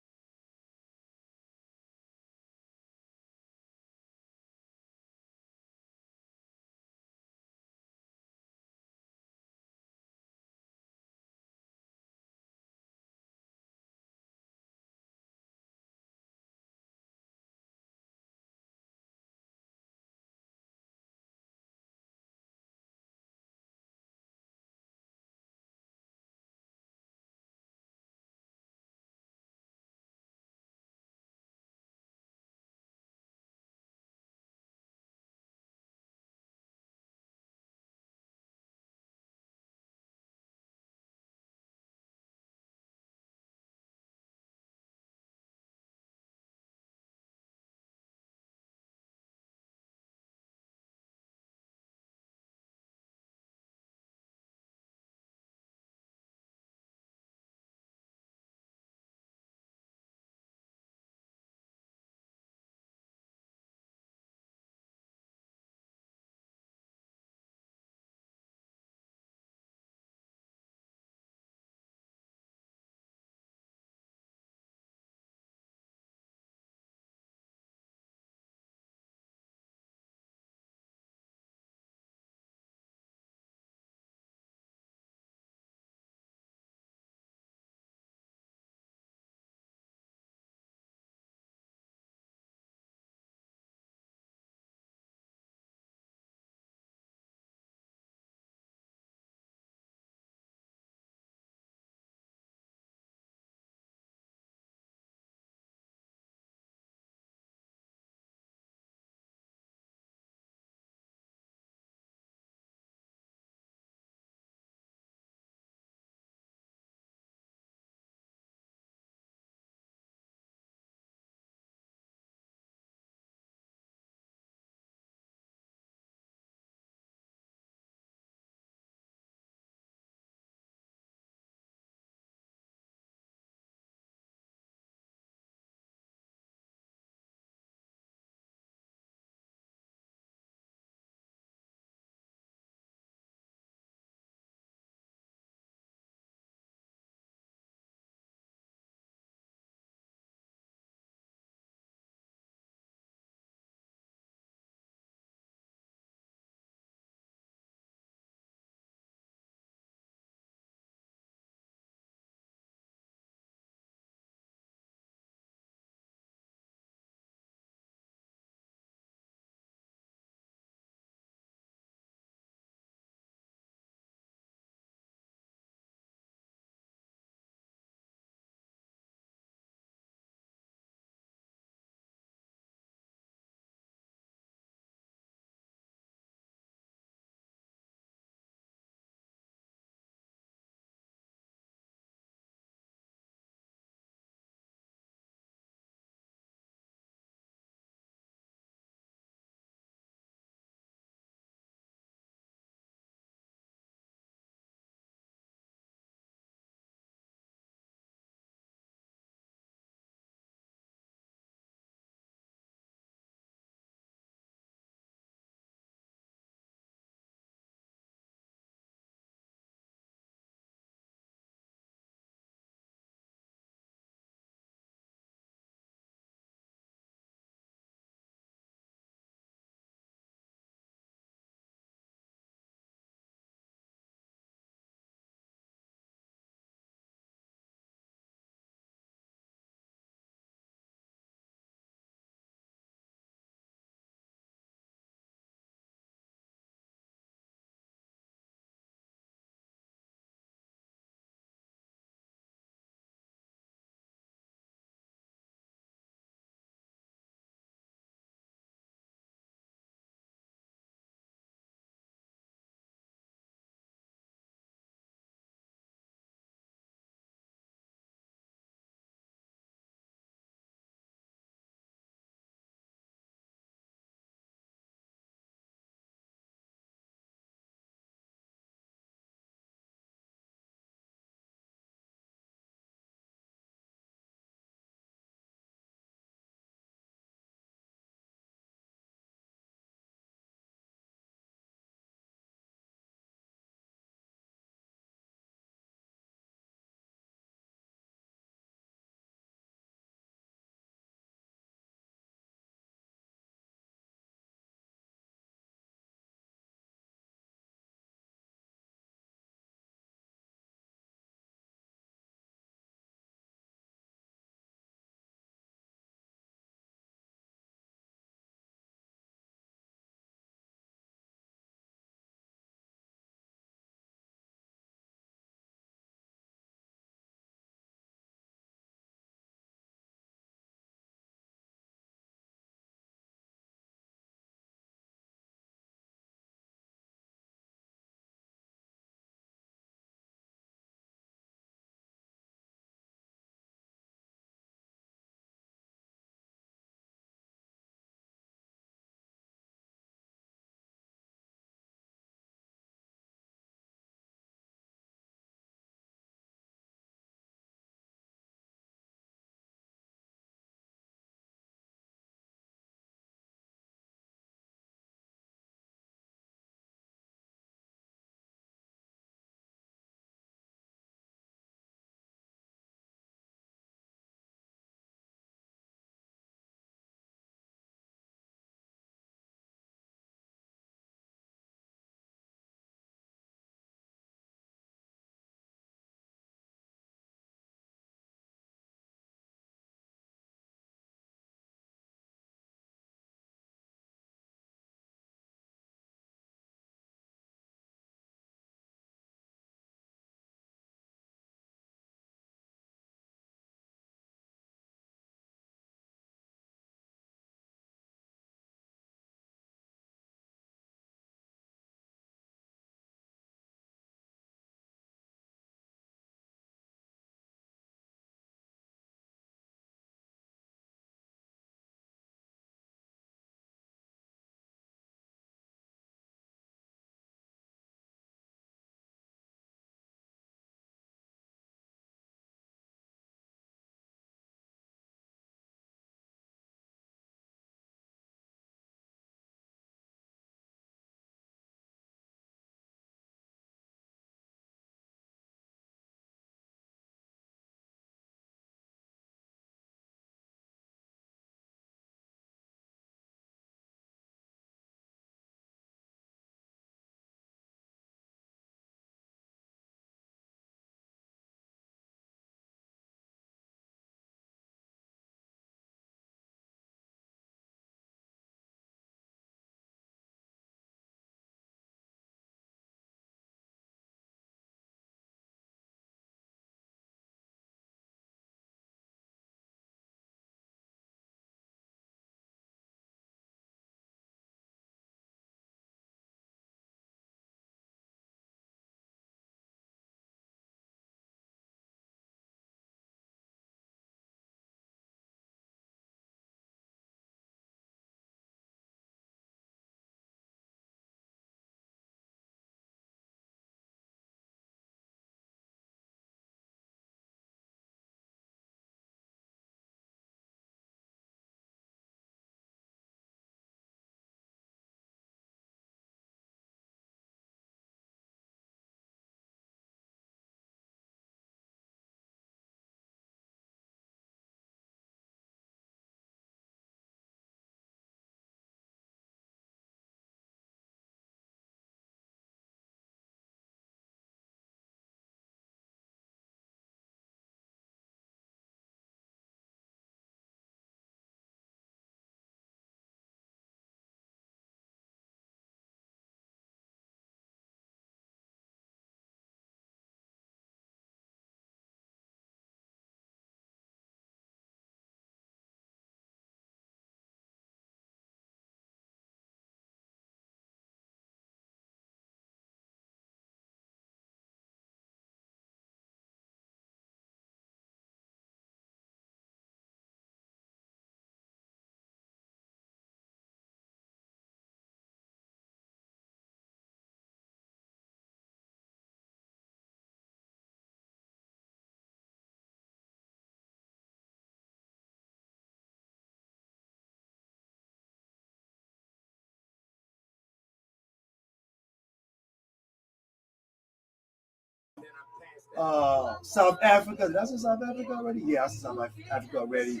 South Africa. Did I say South Africa already? Yeah, I said South Africa already.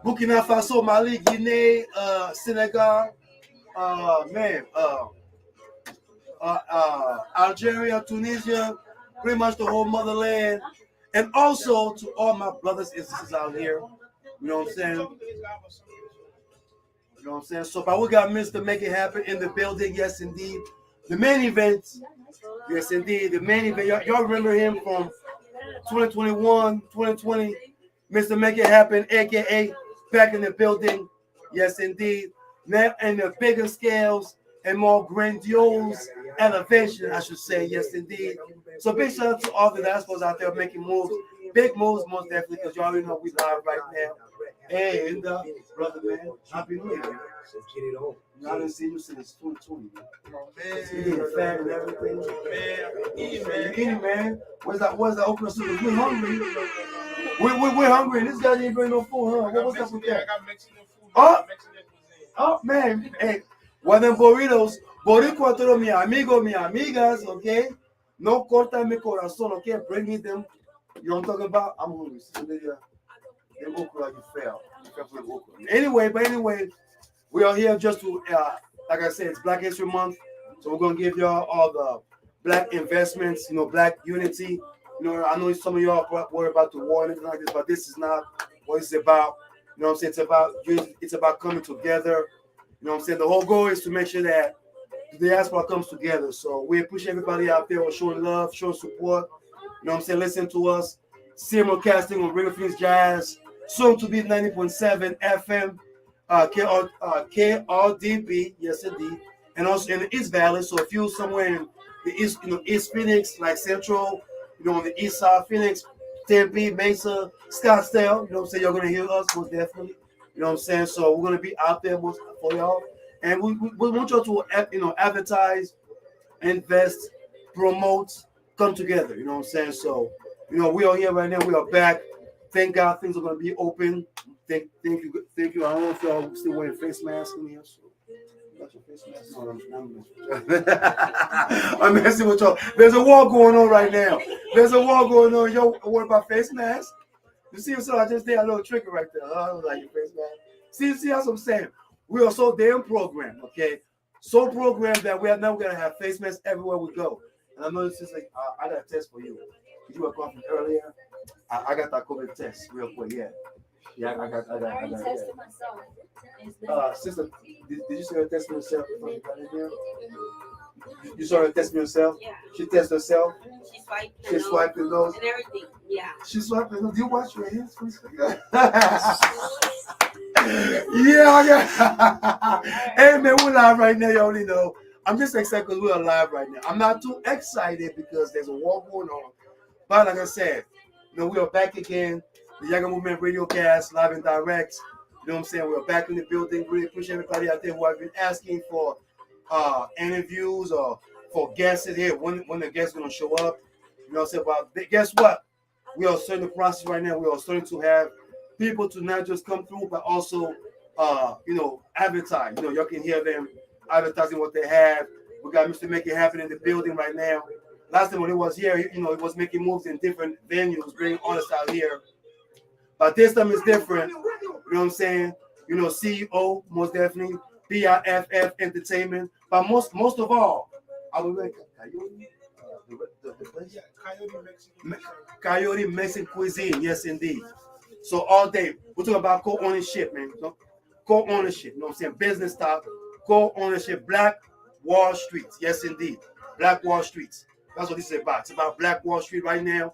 Burkina Faso, Mali, Guinea, Senegal, man, Algeria, Tunisia, pretty much the whole motherland. And also to all my brothers and sisters out here. You know what I'm saying? You know what I'm saying? So, but we got Mr. Make It Happen in the building. Yes, indeed. The main event. Yes, indeed. The main event. Y'all remember him from 2021, 2020. Mr. Make It Happen, a.k.a. back in the building. Yes, indeed. Now in the bigger scales and more grandiose elevation, I should say. Yes, indeed. So big shout out to all the diasporas out there making moves. Big moves, most definitely, because you already know we live right now. Hey, and brother, man, happy New Year. Let's get it on. I didn't see you since 2020. Man, You getting fat and everything. man, Eating, man. Where's that opener soup? We're hungry. We're hungry. This guy didn't bring no food, huh? What was up with that? I got Mexican food. Oh! Mexican cuisine. Oh, man. Hey, well, them burritos. Boricua todos mi amigo, mi amigas, okay? No corta mi corazón, okay? Bring me them. You know what I'm talking about? I'm hungry. They look like you fell. Anyway, we are here just to, like I said, it's Black History Month. So we're going to give y'all all the black investments, you know, black unity. You know, I know some of y'all worry about the war and everything like this, but this is not what it's about. You know what I'm saying? It's about coming together. You know what I'm saying? The whole goal is to make sure that the diaspora comes together. So we appreciate everybody out there showing love, showing support. You know what I'm saying? Listen to us. Simulcasting on Radio Phoenix Jazz, soon to be 90.7 FM, KRDB, yes indeed, and also in the East Valley. So if you're somewhere in the East, you know, East Phoenix, like Central, you know, on the East Side, Phoenix, Tempe, Mesa, Scottsdale, you know what I'm saying? You're gonna hear us most definitely. You know what I'm saying? So we're gonna be out there for y'all, and we want y'all to, you know, advertise, invest, promote, come together. You know what I'm saying? So, you know, we are here right now. We are back. Thank God things are going to be open. Thank you. I don't know if y'all still wearing face masks in here. So, you got your face mask? No, I'm messing with y'all. There's a war going on right now. Y'all worry about face masks? You see, so I just did a little trick right there. I was like, your face mask. See, that's what I'm saying. We are so damn programmed, okay? So programmed that we are now going to have face masks everywhere we go. And I know it's just like, I got a test for you. Did you work off earlier? I got that COVID test real quick. Yeah. I got tested myself. Sister, did you see her testing herself? You saw her testing herself? Yeah. She tested herself. She swiped the nose and everything. Yeah. She swiped the nose. Do you wash your hands, please? Yeah. Hey man, we're live right now. You already know. I'm just excited because we're live right now. I'm not too excited because there's a war going on. But like I said, you know, we are back again. The Yaggah Movement Radiocast, live and direct. You know what I'm saying? We're back in the building. Really appreciate everybody out there who have been asking for interviews or for guests in here. When the guests are going to show up. You know what I'm saying? But guess what? We are starting the process right now. We are starting to have people to not just come through, but also, you know, advertise. You know, y'all can hear them advertising what they have. We got Mr. Make It Happen in the building right now. Last time when he was here, you know, he was making moves in different venues, bringing artists out here. But this time it's different. You know what I'm saying? You know, CEO, most definitely. PIFF Entertainment. But most of all, I would like Coyote Mexican Cuisine. Yes, indeed. So all day, we're talking about co-ownership, man. Co-ownership, you know what I'm saying? Business talk, co-ownership, Black Wall Street. Yes, indeed. Black Wall Street. That's what this is about. It's about Black Wall Street right now.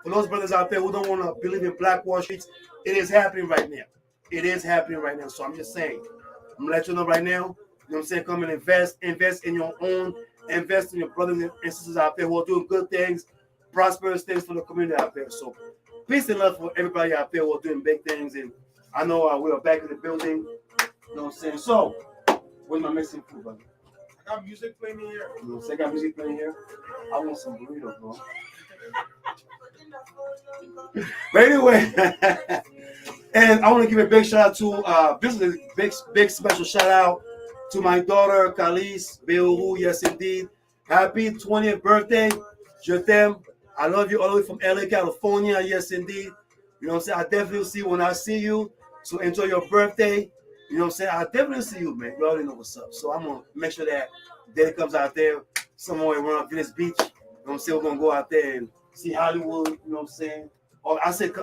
For those brothers out there who don't want to believe in Black Wall Street, it is happening right now. It is happening right now. So I'm just saying, I'm going to let you know right now, you know what I'm saying? Come and invest in your own, invest in your brothers and sisters out there who are doing good things, prosperous things for the community out there. So peace and love for everybody out there who are doing big things. And I know we are back in the building. You know what I'm saying? So, where's my missing food, brother? I got music playing here. You know what I'm saying? I got music playing here. I want some burritos, bro. But anyway, and I want to give a big shout out to this is a big special shout out to my daughter Khalees Beoru. Yes, indeed. Happy 20th birthday. Je t'aime. I love you all the way from LA, California. Yes, indeed. You know what I'm saying? I definitely see you when I see you. So enjoy your birthday. You know what I'm saying? I definitely see you, man. You already know what's up. So I'm going to make sure that day comes out there, somewhere around Venice Beach. You know what I'm saying? We're going to go out there and see Hollywood. You know what I'm saying? Or I said,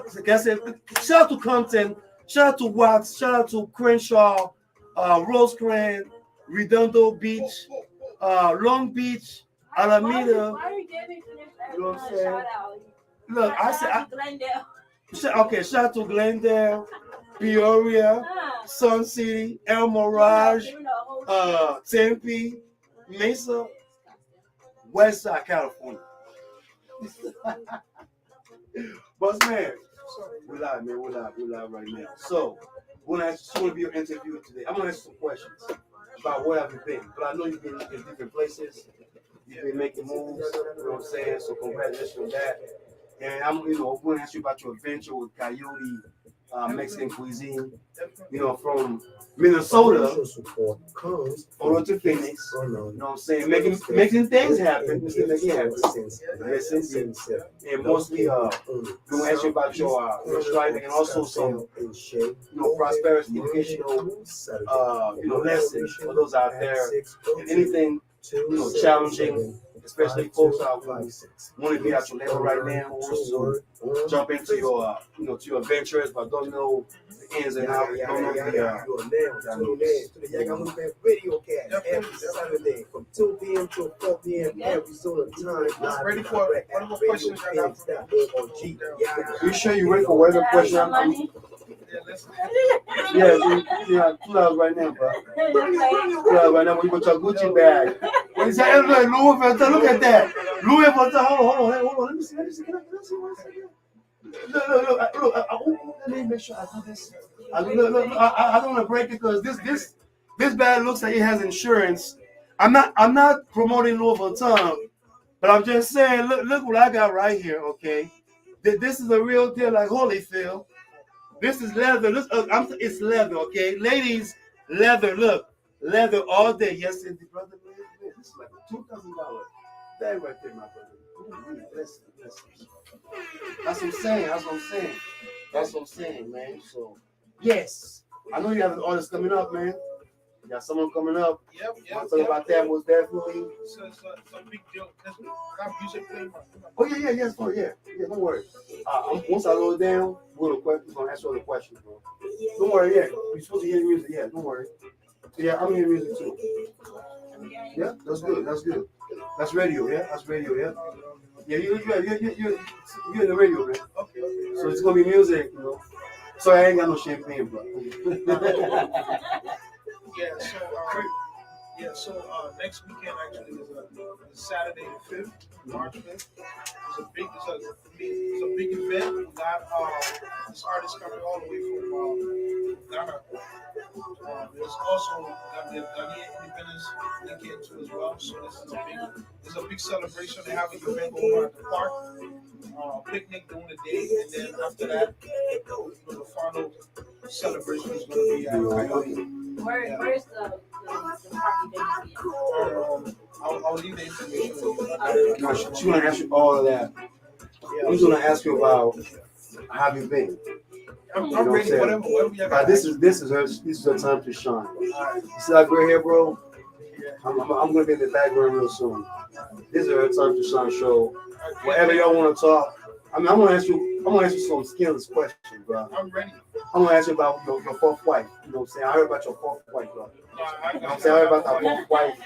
shout out to Compton, shout out to Watts, shout out to Crenshaw, Rosecrans, Redondo Beach, Long Beach, Alameda. Why are you giving You know what I'm saying? shout out? Look, I said, Glendale. okay, shout out to Glendale, Peoria, Sun City, El Mirage, Tempe, Mesa, West Side, California. But man, we're live, man. We're live right now. So, we're going to be your interview today. I'm going to ask you some questions about where have you been. But I know you've been in different places. You've been making moves. You know what I'm saying? So, congratulations on that. And I'm going to ask you about your adventure with Coyote Mexican Cuisine. You know, from Minnesota over to Phoenix. You know what I'm saying? Making things happen. We're still making it happen. Yes, and mostly, we're going to ask you about your striving and also some, prosperity educational, lessons for those out there. And anything, challenging, especially folks out who want to be at your level right now, wants to jump into your, to your adventures, but don't know the ins and outs, don't know the to the Yaggah Movement Radiocast every Saturday from 2 p.m. to 4 p.m. Arizona time. Ready for one more question? You sure you ready for whatever question? Yeah, 2 hours right now, bro. 2 hours right now. We put your Gucci bag. What is that? Louis Vuitton. Look at that. Louis Vuitton. Hold on. Let me see. Can I see one second? Look. Let me make sure I do this. I don't want to break it because this bag looks like it has insurance. I'm not promoting Louis Vuitton, but I'm just saying. Look what I got right here. Okay, this is a real deal, like Holyfield. This is leather. It's leather, okay? Ladies, leather. Look, leather all day. Yes, indeed, brother. Man, this is like a $2,000 bag right there, my brother. Listen. That's what I'm saying, man. So, yes. I know you have an artist coming up, man. You got someone coming up. Yep. I'll talk about that most definitely. So big deal. Got music playing. Oh, yeah. Yeah, don't worry. Once I load it down, we're going to answer all the questions, bro. Don't worry, yeah. You're supposed to hear the music, yeah, don't worry. Yeah, I'm hearing music too. Yeah, that's good. That's radio, yeah? Yeah, you're in the radio, man. Okay. So it's going to be music, So I ain't got no champagne, bro. So next weekend actually is Saturday the 5th, March 5th. It's a big event. We got this artist coming all the way from Ghana. There's also got the Ghanaian Independence weekend too as well. So this is a big celebration. They have an event going on at the park. Picnic during the day, and then after that, the final celebration is going to be at Coyote. Where's the party venue? I'll leave the information. She's going to ask you all of that. I'm going to ask you about how you been. I'm ready. Whatever you got. This is her time to shine. You see that gray hair, bro? I'm going to be in the background real soon. This is her time to shine show. Whatever y'all want to talk. I'm going to ask you some skills questions, bro. I'm ready. I'm going to ask you about your fourth wife. You know what I'm saying? I heard about your fourth wife, bro. You know what I'm saying? I heard about that fourth wife.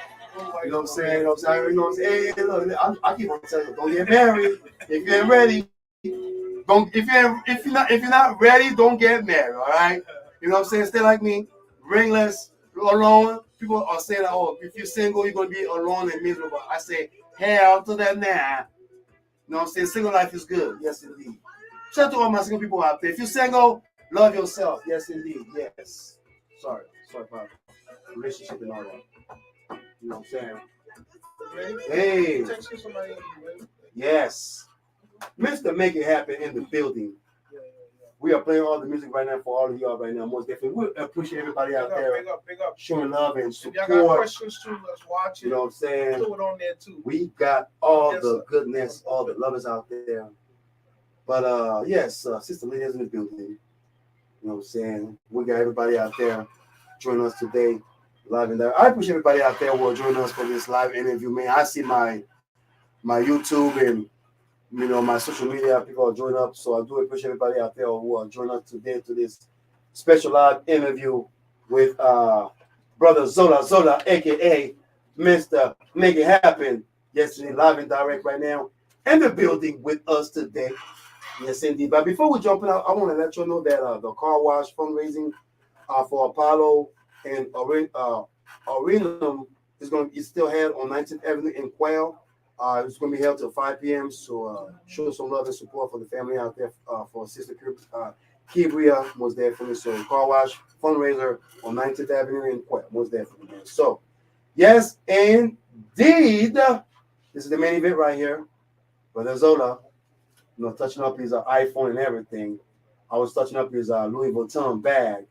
You know what I'm saying? You know what I'm saying? Hey, look, I keep on telling you, don't get married if you ain't ready. If you're not ready, don't get married. All right? You know what I'm saying? Stay like me, ringless, alone. People are saying, oh, if you're single, you're gonna be alone and miserable. I say, hell to that now. You know what I'm saying? Single life is good. Yes, indeed. Shout out to all my single people out there. If you're single, love yourself. Yes, indeed. Yes. Sorry about relationship and all that. You know what I'm saying? Hey. Yes. Mr. Make It Happen in the building. we are playing all the music right now for all of y'all right now. Most definitely, we appreciate everybody out there big up. showing love and If y'all got support. questions too, let's watch it. You know what I'm saying? Throw it on there too. We got all Yes, the sir. goodness, all the lovers out there. But yes, Sister Lydia's in the building. You know what I'm saying? We got everybody out there joining us today, live and direct. I appreciate everybody out there who are joining us for this live interview, man. I see my YouTube and my social media people are joining up, so I do appreciate everybody out there who are joining us today to this special live interview with Brother Zola, aka Mr. Make It Happen. Yes, he's live and direct right now in the building with us today. Yes, indeed. But before we jump in, I want to let you know that the car wash fundraising for Apollo and Arenum is still held on 19th Avenue in Quail. It's going to be held till 5 p.m. So show some love and support for the family out there for Sister Kibria, most definitely. So car wash fundraiser on 19th Avenue in Quail, most definitely. Man. So yes, indeed, this is the main event right here. Brother Zola, touching up his iPhone and everything. I was touching up his Louis Vuitton bag,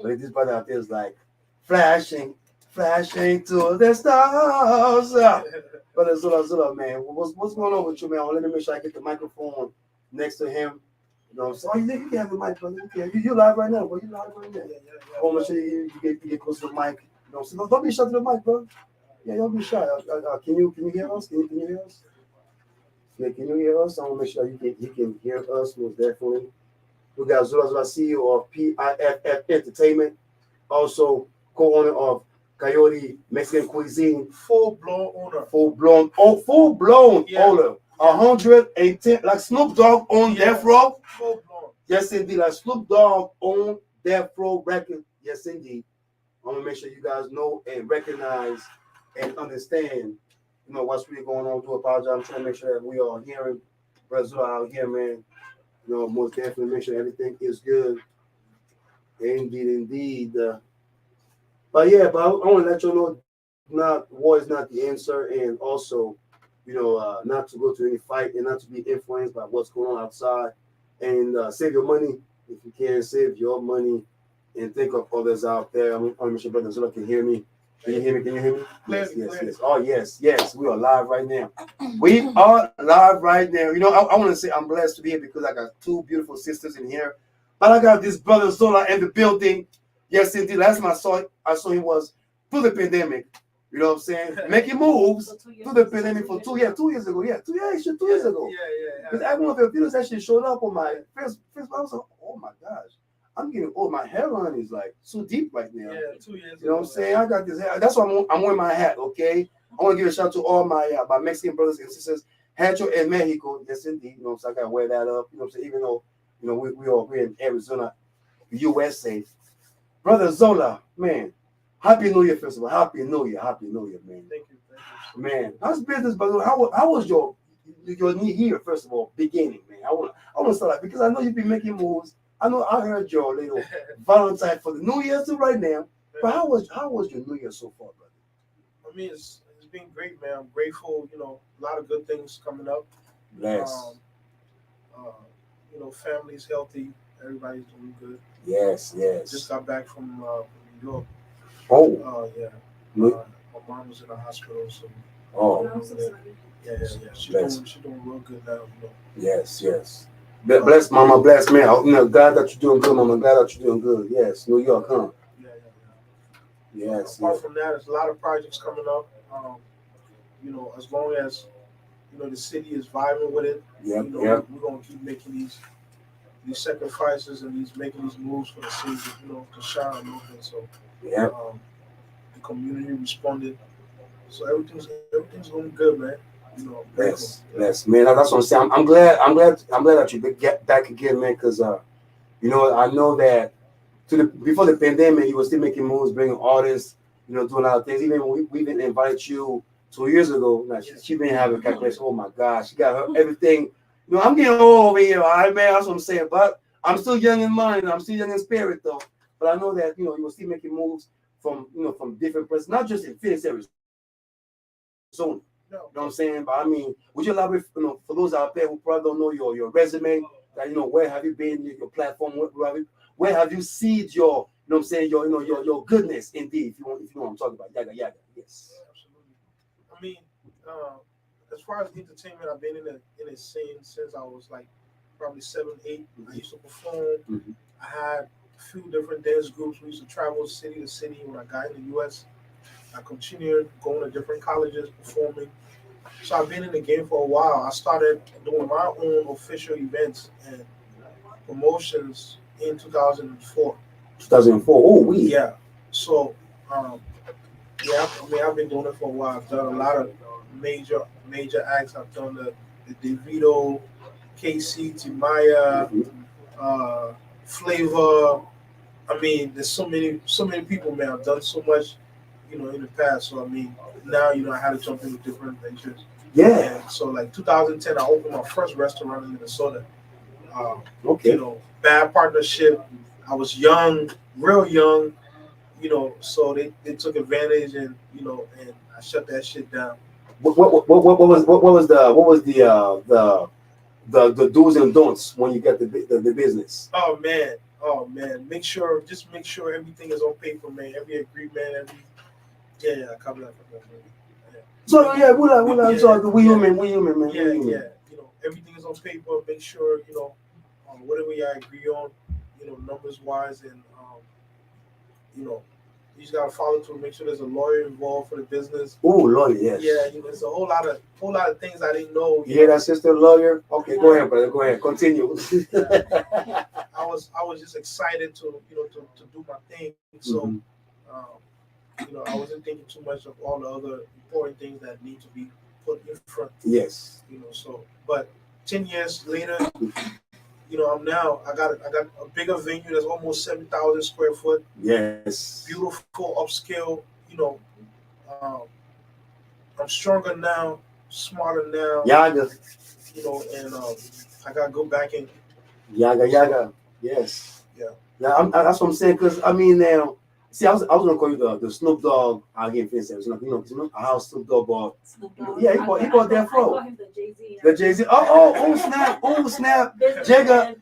but this brother out there is like flashing to the stars. Brother Zola, man, what's going on with you, man? Let me make sure I get the microphone next to him. So you can have the mic, brother. You live right now, bro. You live right now. I want to make sure you get close to the mic. So don't be shy to the mic, bro. Yeah, don't be shy. Can you hear us? Can you hear us? Yeah, can you hear us? I want to make sure he can hear us, most definitely. We got Zola CEO of PIFF Entertainment, also co-owner of Coyote Mexican Cuisine. Full-blown owner. Full-blown owner. 110, like Snoop Dogg on Death Row. Full-blown. Yes, indeed. Like Snoop Dogg on Death Row record. Yes, indeed. I want to make sure you guys know and recognize and understand what's really going on. I do apologize. I'm trying to make sure that we are hearing Brazil out here, man. Most definitely make sure everything is good. Indeed. But I want to let you know, war is not the answer, and also, not to go to any fight and not to be influenced by what's going on outside, and save your money if you can. Save your money and think of others out there. I'm going to make sure Brother Zilla can hear me. Can you hear me? Yes. Oh, yes. We are live right now. We are live right now. I want to say I'm blessed to be here because I got two beautiful sisters in here. But I got this Brother Zola in the building. Yes, indeed. Last time I saw him was through the pandemic. You know what I'm saying? Making moves through the pandemic for 2 years ago. Yeah, 2 years ago. Yeah. Because every one of the videos actually showed up on my Facebook. I was like, oh my gosh. I'm getting old. My hairline is like so deep right now. Yeah, 2 years. You know what I'm saying? I got this hair. That's why I'm wearing my hat. Okay. I want to give a shout out to all my Mexican brothers and sisters. Rancho en Mexico. Yes, indeed. So I got to wear that up. You know what I'm saying? Even though we're in Arizona, USA. Brother Zola, man. Happy New Year, first of all. Happy New Year, man. Thank you. Man, how's business, brother? How was your year, first of all, beginning, man? I want to start out because I know you've been making moves. I know I heard your little Valentine for the New Year too right now. But how was your New Year so far, brother? I mean, it's been great, man. I'm grateful. A lot of good things coming up. Bless. Family's healthy. Everybody's doing good. Yes. Just got back from New York. Oh. Yeah. My mom was in the hospital, so. Oh. Yeah. She's doing real good now. Yes. Bless, Mama. Bless, man. Glad that you're doing good, Mama. Glad that you're doing good. Yes, New York, huh? Yeah. Yes. Apart from that, there's a lot of projects coming up. As long as the city is vibing with it. We're gonna keep making these sacrifices and making these moves for the city. To shine movement. So. The community responded. So everything's going good, man. Yes, man. That's what I'm saying. I'm glad that you get back again, man. Because I know that before the pandemic, you were still making moves, bringing artists, doing a lot of things. Even when we didn't invite you 2 years ago. Now she didn't have a calculation. Oh my gosh, she got her everything. I'm getting old over here, all right, man. That's what I'm saying. But I'm still young in mind. I'm still young in spirit, though. But I know that you will still making moves from different places, not just in Phoenix, Arizona. You know what I'm saying? But I mean, would you elaborate, for those out there who probably don't know your resume, that, where have you been, your platform, where have you seen your, what I'm saying, your goodness indeed, if you know what I'm talking about. Yaggah. Yes. Absolutely. I mean, as far as entertainment, I've been in a scene since I was like probably 7, 8. I used to perform. I had a few different dance groups. We used to travel city to city when I got in the U.S. I continued going to different colleges, performing. So I've been in the game for a while. I started doing my own official events and promotions in 2004. 2004. Oh, we. Yeah. So, yeah, I mean, I've been doing it for a while. I've done a lot of major acts. I've done the DeVito, KC, Timaya, Flavor. I mean, there's so many people, man. I've done so much, in the past. So I mean, now I had to jump into different ventures. Yeah. And so like 2010, I opened my first restaurant in Minnesota. Okay. Bad partnership. I was young, real young. So they took advantage, and and I shut that shit down. What was the do's and don'ts when you get the business? Oh man, make sure everything is on paper, man. Every agreement, I cover that. Yeah. So yeah, we human, man. Yeah. Everything is on paper. Make sure whatever you agree on, numbers wise, and you just gotta follow through. Make sure there's a lawyer involved for the business. Oh, lawyer, yes. Yeah, there's a whole lot of things I didn't know. You hear that, sister, lawyer? Okay, go ahead, brother. Go ahead, continue. I was just excited to do my thing. So, I wasn't thinking too much of all the other important things that need to be put in front. Yes. So, but 10 years later, I got a bigger venue that's almost 7,000 square foot. Yes. Beautiful, upscale. I'm stronger now, smarter now. Yaggah. And I gotta go back and Yaggah. Yes. Yeah. Yeah, that's what I'm saying. Because I mean, now, see, I was gonna call you the Snoop Dogg out here in Phoenix. How Snoop Dogg bought. Yeah, he bought that flow. The Jay-Z. Oh snap. Yaggah.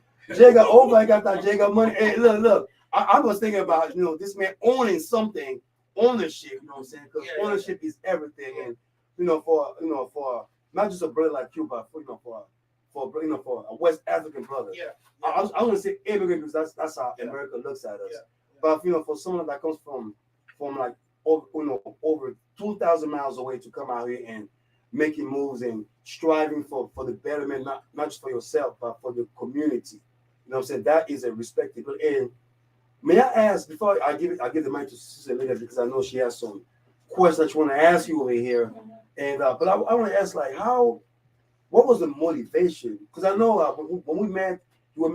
Oh my, got that Yaggah money. Hey, look. I was thinking about this man owning something, ownership. You know what I'm saying? Because ownership is everything, and for not just a brother like you, but for a West African brother. Yeah. I was gonna say immigrant because that's how America looks at us. Yeah. But for someone that comes from like over 2,000 miles away to come out here and making moves and striving for the betterment, not just for yourself, but for the community. You know what I'm saying? That is a respectable. And may I ask, before I give the mic to Sister Lydia, because I know she has some questions that you want to ask you over here. And but I want to ask, like, what was the motivation? Because I know when we met, you were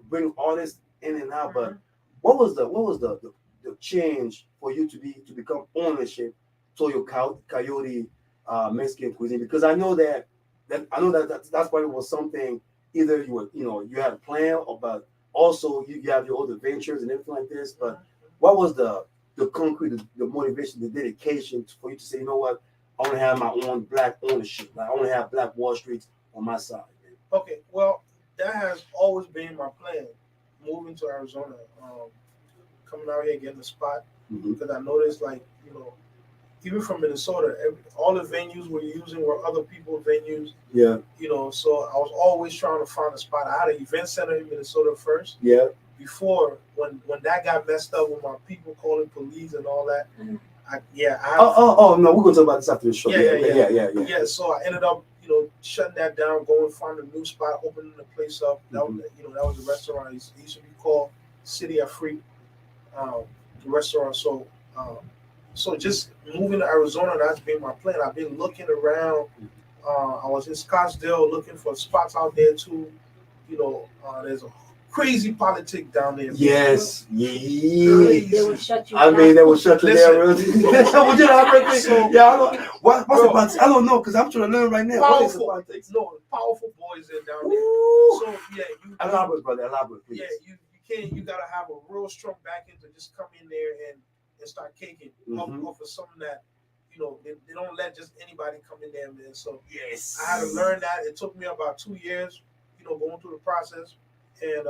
bring artists in and out, but what was the change for you to become ownership to your Coyote Mexican cuisine? Because I know that's probably was something either you had a plan, but also you have your other ventures and everything like this. But what was the concrete, the motivation, the dedication for you to say, you know what, I want to have my own black ownership. Like, I want to have Black Wall Street on my side. Man. Okay, well, that has always been my plan. Moving to Arizona, coming out here, getting a spot, because I noticed, like, even from Minnesota, all the venues we're using were other people's venues. Yeah. So I was always trying to find a spot. I had an event center in Minnesota first. Yeah. Before, when that got messed up with my people calling police and all that, no, we're gonna talk about this after the show. Yeah. So I ended up, shutting that down, going find a new spot, opening the place up. That was, that was a restaurant. It used to be called City of Free, the restaurant. So just moving to Arizona, that's been my plan. I've been looking around. I was in Scottsdale looking for spots out there too. There's a crazy politic down there. Yes. They will shut you down. They will shut you down. What's the politics? I don't know, because I'm trying to learn right now. What is the politics? No, powerful boys are down there. So elaborate, brother. Elaborate, please. Yeah, you gotta have a real strong backing to just come in there and start caking off of something that they don't let just anybody come in there, man. So yes, I had to learn that. It took me about 2 years, going through the process. and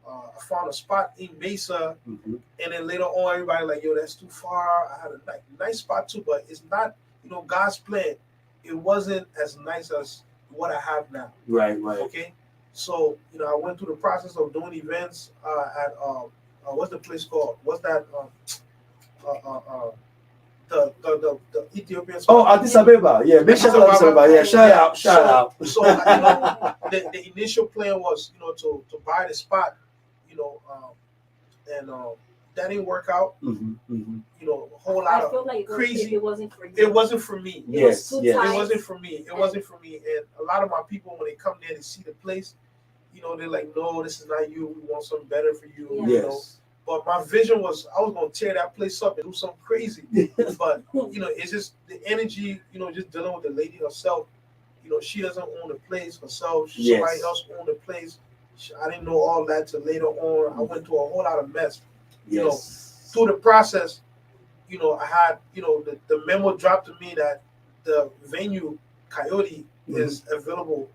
I found a spot in Mesa, and then later on, everybody like, yo, that's too far. I had a nice spot too, but it's not, God's plan. It wasn't as nice as what I have now. Right. Okay, so I went through the process of doing events at what's the place called? What's that? The Ethiopian spot. Oh, Addis Ababa. Yeah, big shout out Addis Ababa. Yeah, shout out. So the initial plan was to buy the spot, and that didn't work out. A whole lot I feel of like crazy. It wasn't for you. It wasn't for me. Yes. It wasn't for me. It wasn't for me. And a lot of my people, when they come there to see the place, they're like, no, this is not you. We want something better for you. Yeah. Yes. But my vision was I was gonna tear that place up and do something crazy. But it's just the energy, just dealing with the lady herself. She doesn't own the place herself. Somebody else owned the place. I didn't know all that till later on. I went through a whole lot of mess. Through the process, I had, the memo dropped to me that the venue Coyote is available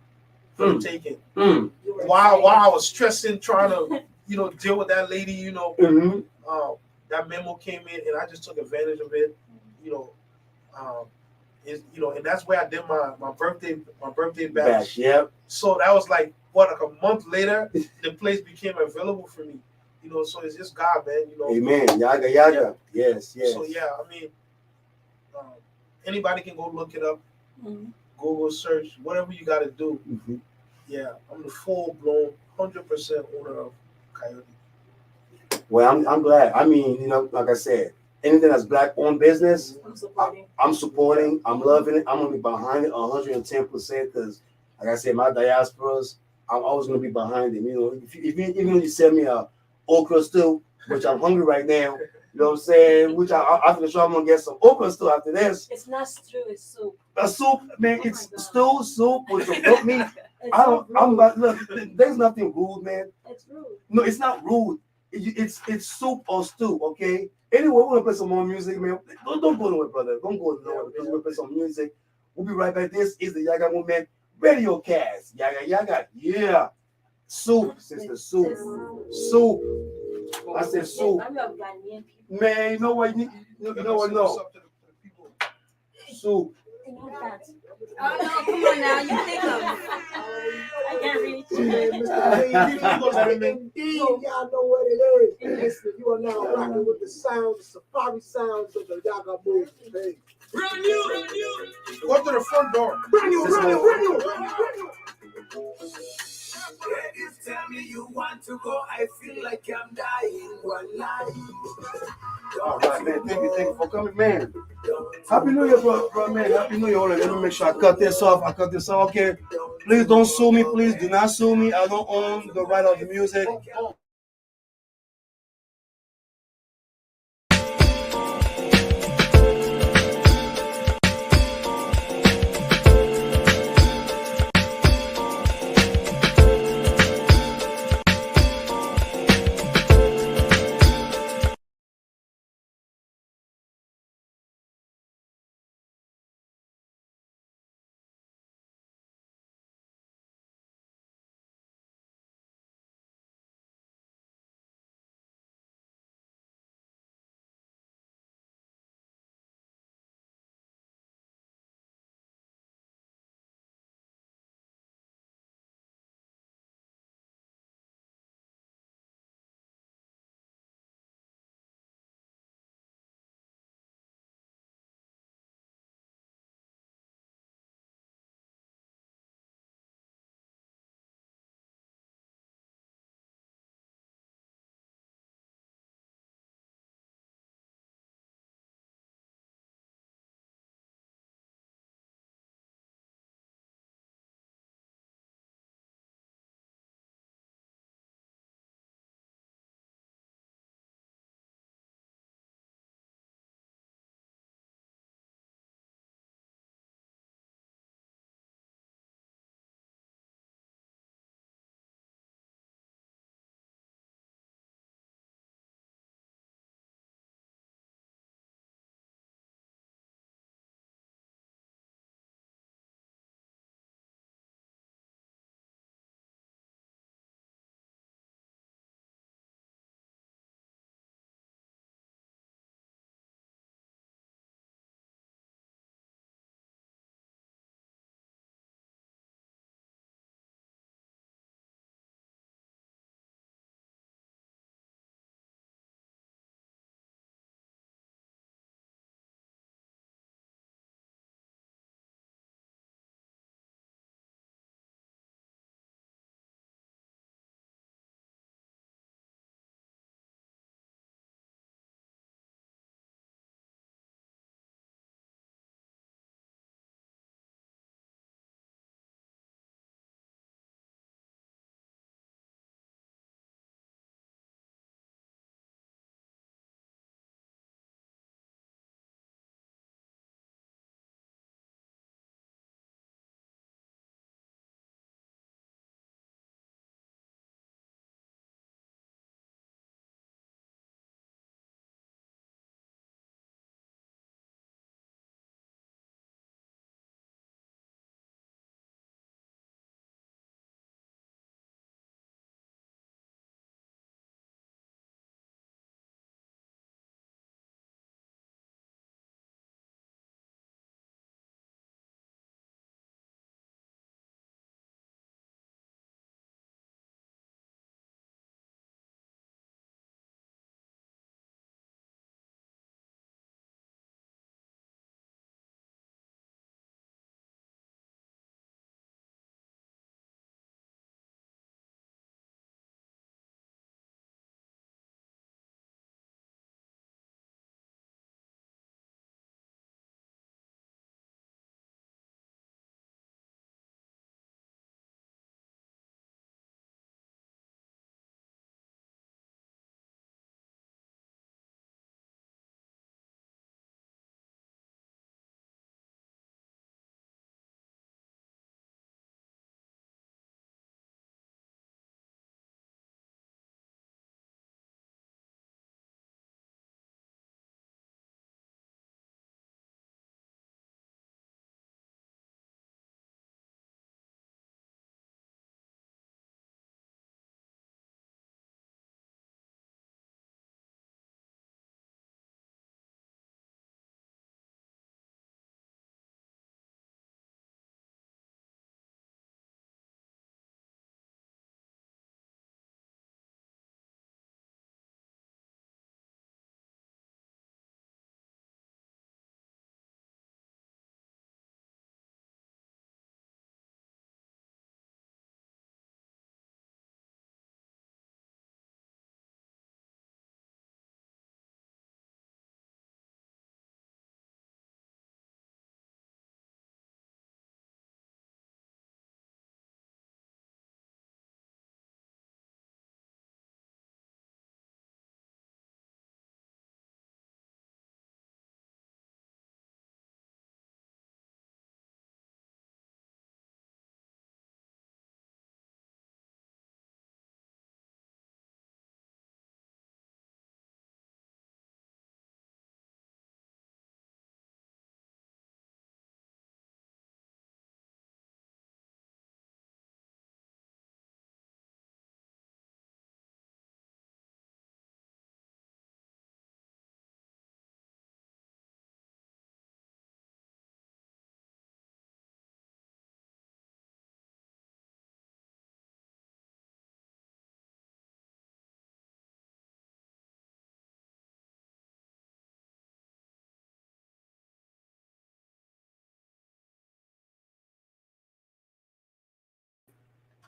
for the taking. While I was stressing, trying to, deal with that lady, that memo came in and I just took advantage of it, and that's where I did my birthday bash. Yep. So that was like a month later, the place became available for me. So it's just God, man. Amen. Yaggah. Yes. So yeah, I mean, anybody can go look it up. Google search, whatever you got to do. Yeah, I'm the full blown 100% owner of Coyote. Well, I'm glad. I mean, like I said, anything that's black owned business, I'm supporting. I'm loving it. I'm gonna be behind it 110% because, like I said, my diasporas, I'm always gonna be behind them. Even if you send me a okra stew, which I'm hungry right now, you know what I'm saying? Which after the show, I'm gonna get some okra stew after this. It's not stew, it's soup. A soup, man. It's soup with some goat meat. Look. There's nothing rude, man. It's rude. No, it's not rude. It's soup or stew, okay? Anyway, we're gonna play some more music, man. Don't go nowhere, brother. Don't go nowhere because we're gonna play some music. We'll be right back. This is the Yaggah Movement Radiocast. Yaggah. Yeah. Soup, sister, soup. I said soup. Man, you know what? You know what? No. Soup. Oh no, come on now, you think of I can't reach. Y'all know what it is. Listen, you are now rocking with the safari sounds of the Yaggah Movement. Hey. Brand new. Go to the front door. Brand new. Ladies, tell me you want to go. I feel like I'm dying. One life. All right, man. Thank you for coming, man. Happy New Year, bro, man. Happy New Year. Hold on, let me make sure I cut this off. Okay. Please don't sue me. Please do not sue me. I don't own the right of the music.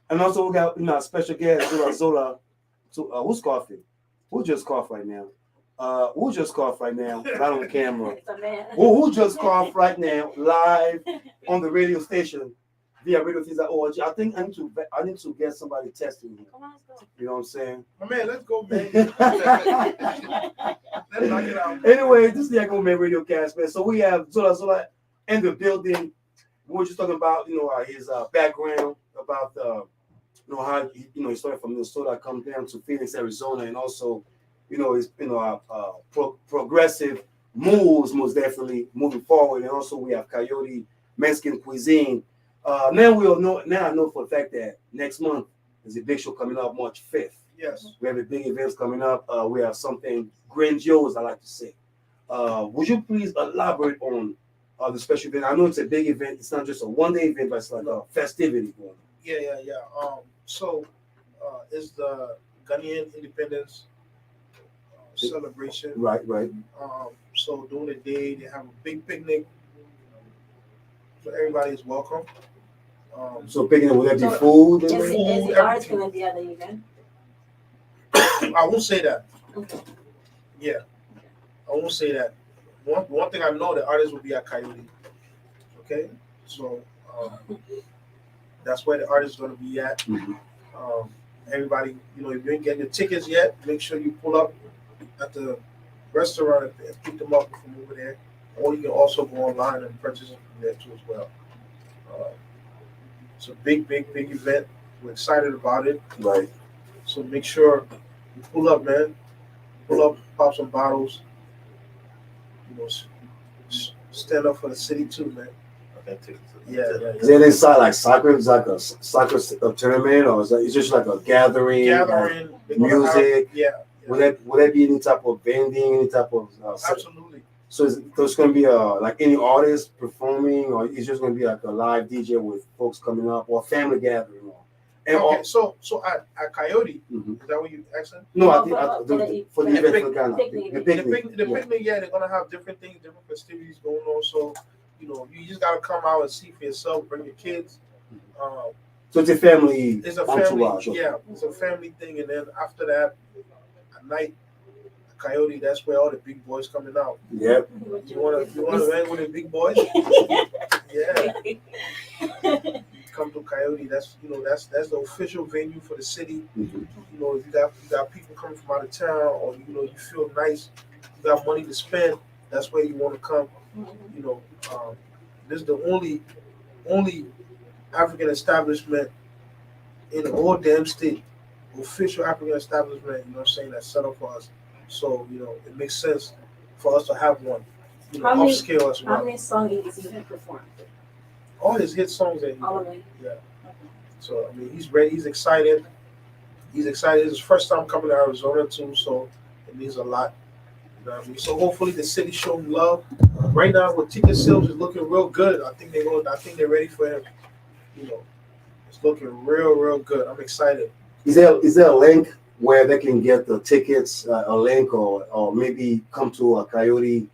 And also we got a special guest, Zola. So who's coughing? Who just coughed right now? Who just coughed right now? Not on camera. It's a man. Who just coughed right now, live on the radio station via Radiocast.org? I think I need to get somebody testing here. Come on, let's go. You know what I'm saying? My man, let's go, man. Let's knock it out. Anyway, this is the Yaggah Man Radiocast, man. So we have Zola in the building. We were just talking about, his background, about how he started from Minnesota, come down to Phoenix, Arizona, and also, his progressive moves, most definitely moving forward. And also we have Coyote Mexican Cuisine. Now I know for a fact that next month there's a big show coming up, March 5th. Yes. We have a big event coming up. We have something grandiose, I like to say. Would you please elaborate on the special event? I know it's a big event. It's not just a one-day event, but it's like a festivity going on. Yeah. So it's the Ghanaian independence celebration. Right. So during the day, they have a big picnic. So everybody is welcome. So picnic, will there be food? Is the artist going to be at the event? I won't say that. Okay. Yeah, I won't say that. One thing I know, the artist will be at Coyote. Okay, so that's where the artist is going to be at. Mm-hmm. Everybody, if you didn't get your tickets yet, make sure you pull up at the restaurant and pick them up from over there. Or you can also go online and purchase them from there too as well. It's a big event. We're excited about it. Right. So make sure you pull up, man. Pull up, pop some bottles. Stand up for the city too, man. Yeah. Is it inside like soccer? Is like a soccer tournament, or is it's just like a gathering? Like music. Yeah. Will there be any type of vending, any type of? Absolutely. So there's going to be like any artist performing, or it's just going to be like a live DJ with folks coming up, or a family gathering? So at Coyote, mm-hmm. Is that what you asking? No, for the event for Ghana. The picnic, yeah, they're gonna have different things, different festivities going on. So, you just gotta come out and see for yourself. Bring your kids. So it's a family. It's a family. Yeah, it's a family thing, and then after that, at night, Coyote, that's where all the big boys coming out. Yep. You wanna hang with the big boys? Yeah. Come to Coyote. That's the official venue for the city. Mm-hmm. If you got people coming from out of town, or you feel nice, you got money to spend. That's where you want to come. This is the only African establishment in the whole damn state, official African establishment. That's set up for us. So it makes sense for us to have one. Upscale as well. How many songs is he going to perform? All his hit songs. All of it. Yeah. So he's ready. He's excited. It's his first time coming to Arizona too. So it means a lot. So hopefully the city show him love. Right now, with ticket sales is looking real good. I think they're ready for him. It's looking real good. I'm excited. Is there a link where they can get the tickets? A link or maybe come to a Coyote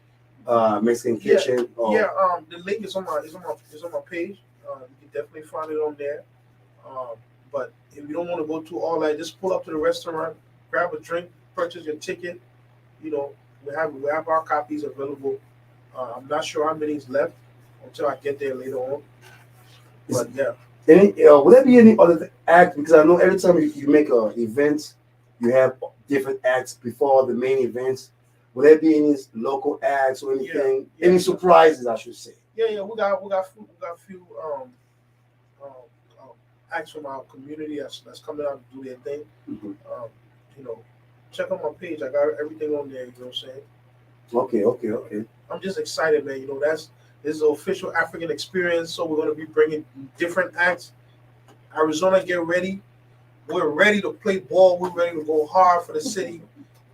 Mexican Kitchen? The link is on my page. You can definitely find it on there. But if you don't want to go through all that, just pull up to the restaurant, grab a drink, purchase your ticket. We have our copies available. I'm not sure how many is left until I get there later on. But yeah. Will there be any other act? Because I know every time you make an event, you have different acts before the main events. Will there be any local acts or anything? Yeah. Any surprises, I should say? Yeah. We got a few acts from our community that's coming out to do their thing. Mm-hmm. Check out my page. I got everything on there. You know what I'm saying? Okay. I'm just excited, man. This is an official African experience. So we're going to be bringing different acts. Arizona, get ready. We're ready to play ball. We're ready to go hard for the city. You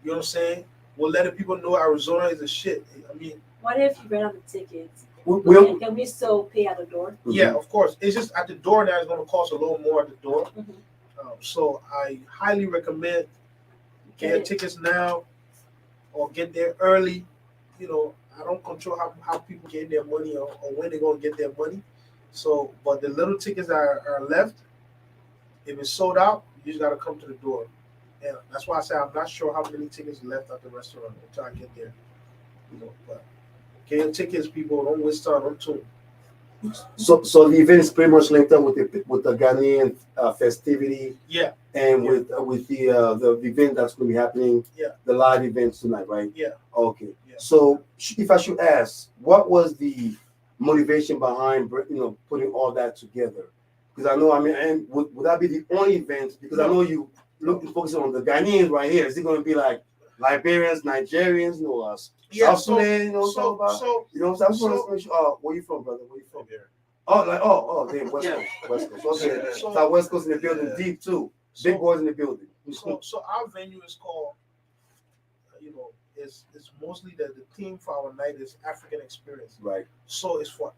know what I'm saying? We're letting people know Arizona is a shit. What if you ran out of tickets? Can we still pay at the door? Yeah, of course. It's just at the door now. It's going to cost a little more at the door. Mm-hmm. So I highly recommend get tickets now or get there early. I don't control how people get their money or when they're going to get their money. So, but the little tickets that are left, If it's sold out, you just gotta come to the door. And that's why I say I'm not sure how many tickets left at the restaurant until I get there. But get your tickets, people. Don't waste time. Don't tune. So the event is pretty much linked up with the Ghanaian festivity. Yeah. And with the event that's going to be happening. Yeah. The live events tonight, right? Yeah. Okay. Yeah. So if I should ask, what was the motivation behind putting all that together? Because I know, and would that be the only event? Because I know you focusing on the Ghanaians right here. Is it going to be like Liberians, Nigerians, South Sudan, where you from, brother? Where you from? Here. Damn, West Coast. Okay, so West Coast in the building, deep too. Big boys in the building. So our venue is called, it's mostly the theme for our night is African experience. Right. So it's for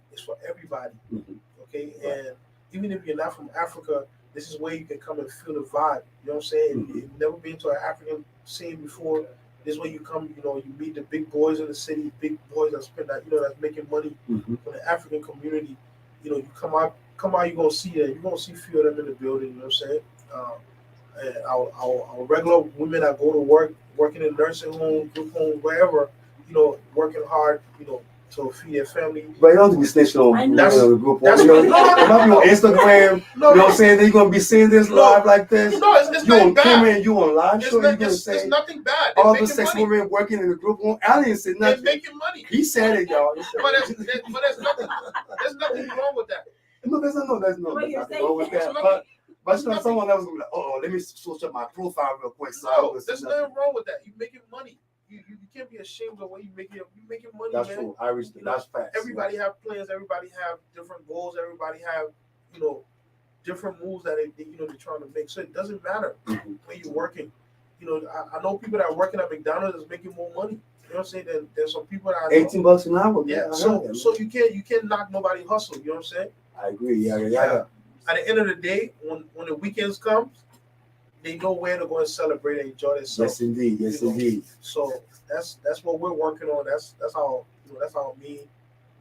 everybody. Mm-hmm. Okay, right. And even if you're not from Africa, this is where you can come and feel the vibe. You know what I'm saying? Mm-hmm. If you've never been to an African scene before, this is where you come. You meet the big boys in the city, big boys that spend that that's making money for the African community. You come out, you're gonna see that. You're gonna see a few of them in the building. You know what I'm saying? And our regular women that go to work, working in nursing home, group home, wherever, working hard, to feed their family. But you don't have to be snitching on the group. It might be on Instagram. You know what I'm saying? Then you're gonna be seeing this live like this. No, it's nothing bad. You on live show. You're gonna say it's nothing bad. All the sex women working in the group home. I didn't say nothing. They're making money. He said it, y'all. But there's nothing wrong with that. No, there's nothing wrong with that. But someone else gonna be like, let me switch up my profile real quick. So there's nothing wrong with that. You're making money. You can't be ashamed of what you're making money. That's man. true. That's facts. Everybody have plans. Everybody have different goals. Everybody have different moves that they're trying to make. So it doesn't matter when you're working. I know people that are working at McDonald's is making more money. You know what I'm saying? There's some people that $18 an hour. Yeah. So you can't knock nobody hustle. You know what I'm saying? I agree. Yeah. At the end of the day, when the weekends come, they know where to go and celebrate and enjoy themselves. Yes, indeed. So that's what we're working on. That's our main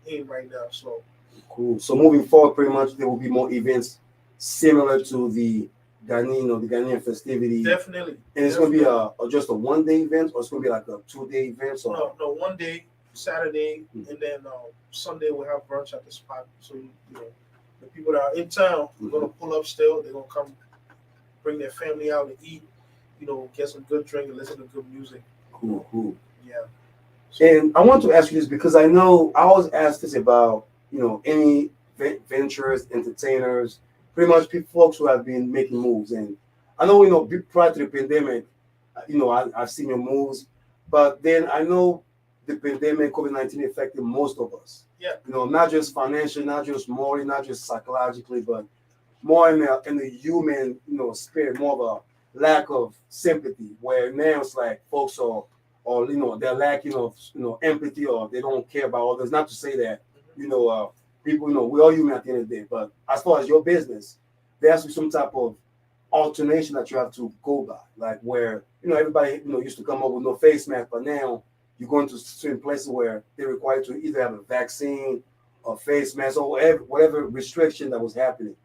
aim right now. So cool. So moving forward, pretty much there will be more events similar to the Ghanaian festivity. Definitely. And it's going to be just a 1 day event, or it's going to be like a 2 day event. No, 1 day, Saturday, and then Sunday we'll have brunch at the spot. So the people that are in town, we're gonna pull up still. They're gonna come, bring their family out and eat. Get some good drink and listen to good music. Cool. Yeah. And I want to ask you this because I know I always ask this about any ventures, entertainers, pretty much folks who have been making moves. And I know prior to the pandemic, I've seen your moves, but then I know the pandemic, COVID-19 affected most of us. Yeah. Not just financially, not just morally, not just psychologically, but more in the human, spirit, more of a lack of sympathy. Where now it's like folks are they're lacking of empathy, or they don't care about others. Not to say that people, we all human at the end of the day. But as far as your business, there has to be some type of alternation that you have to go by, like where everybody used to come up with no face mask, but now you're going to certain places where they're required to either have a vaccine or face mask or whatever restriction that was happening.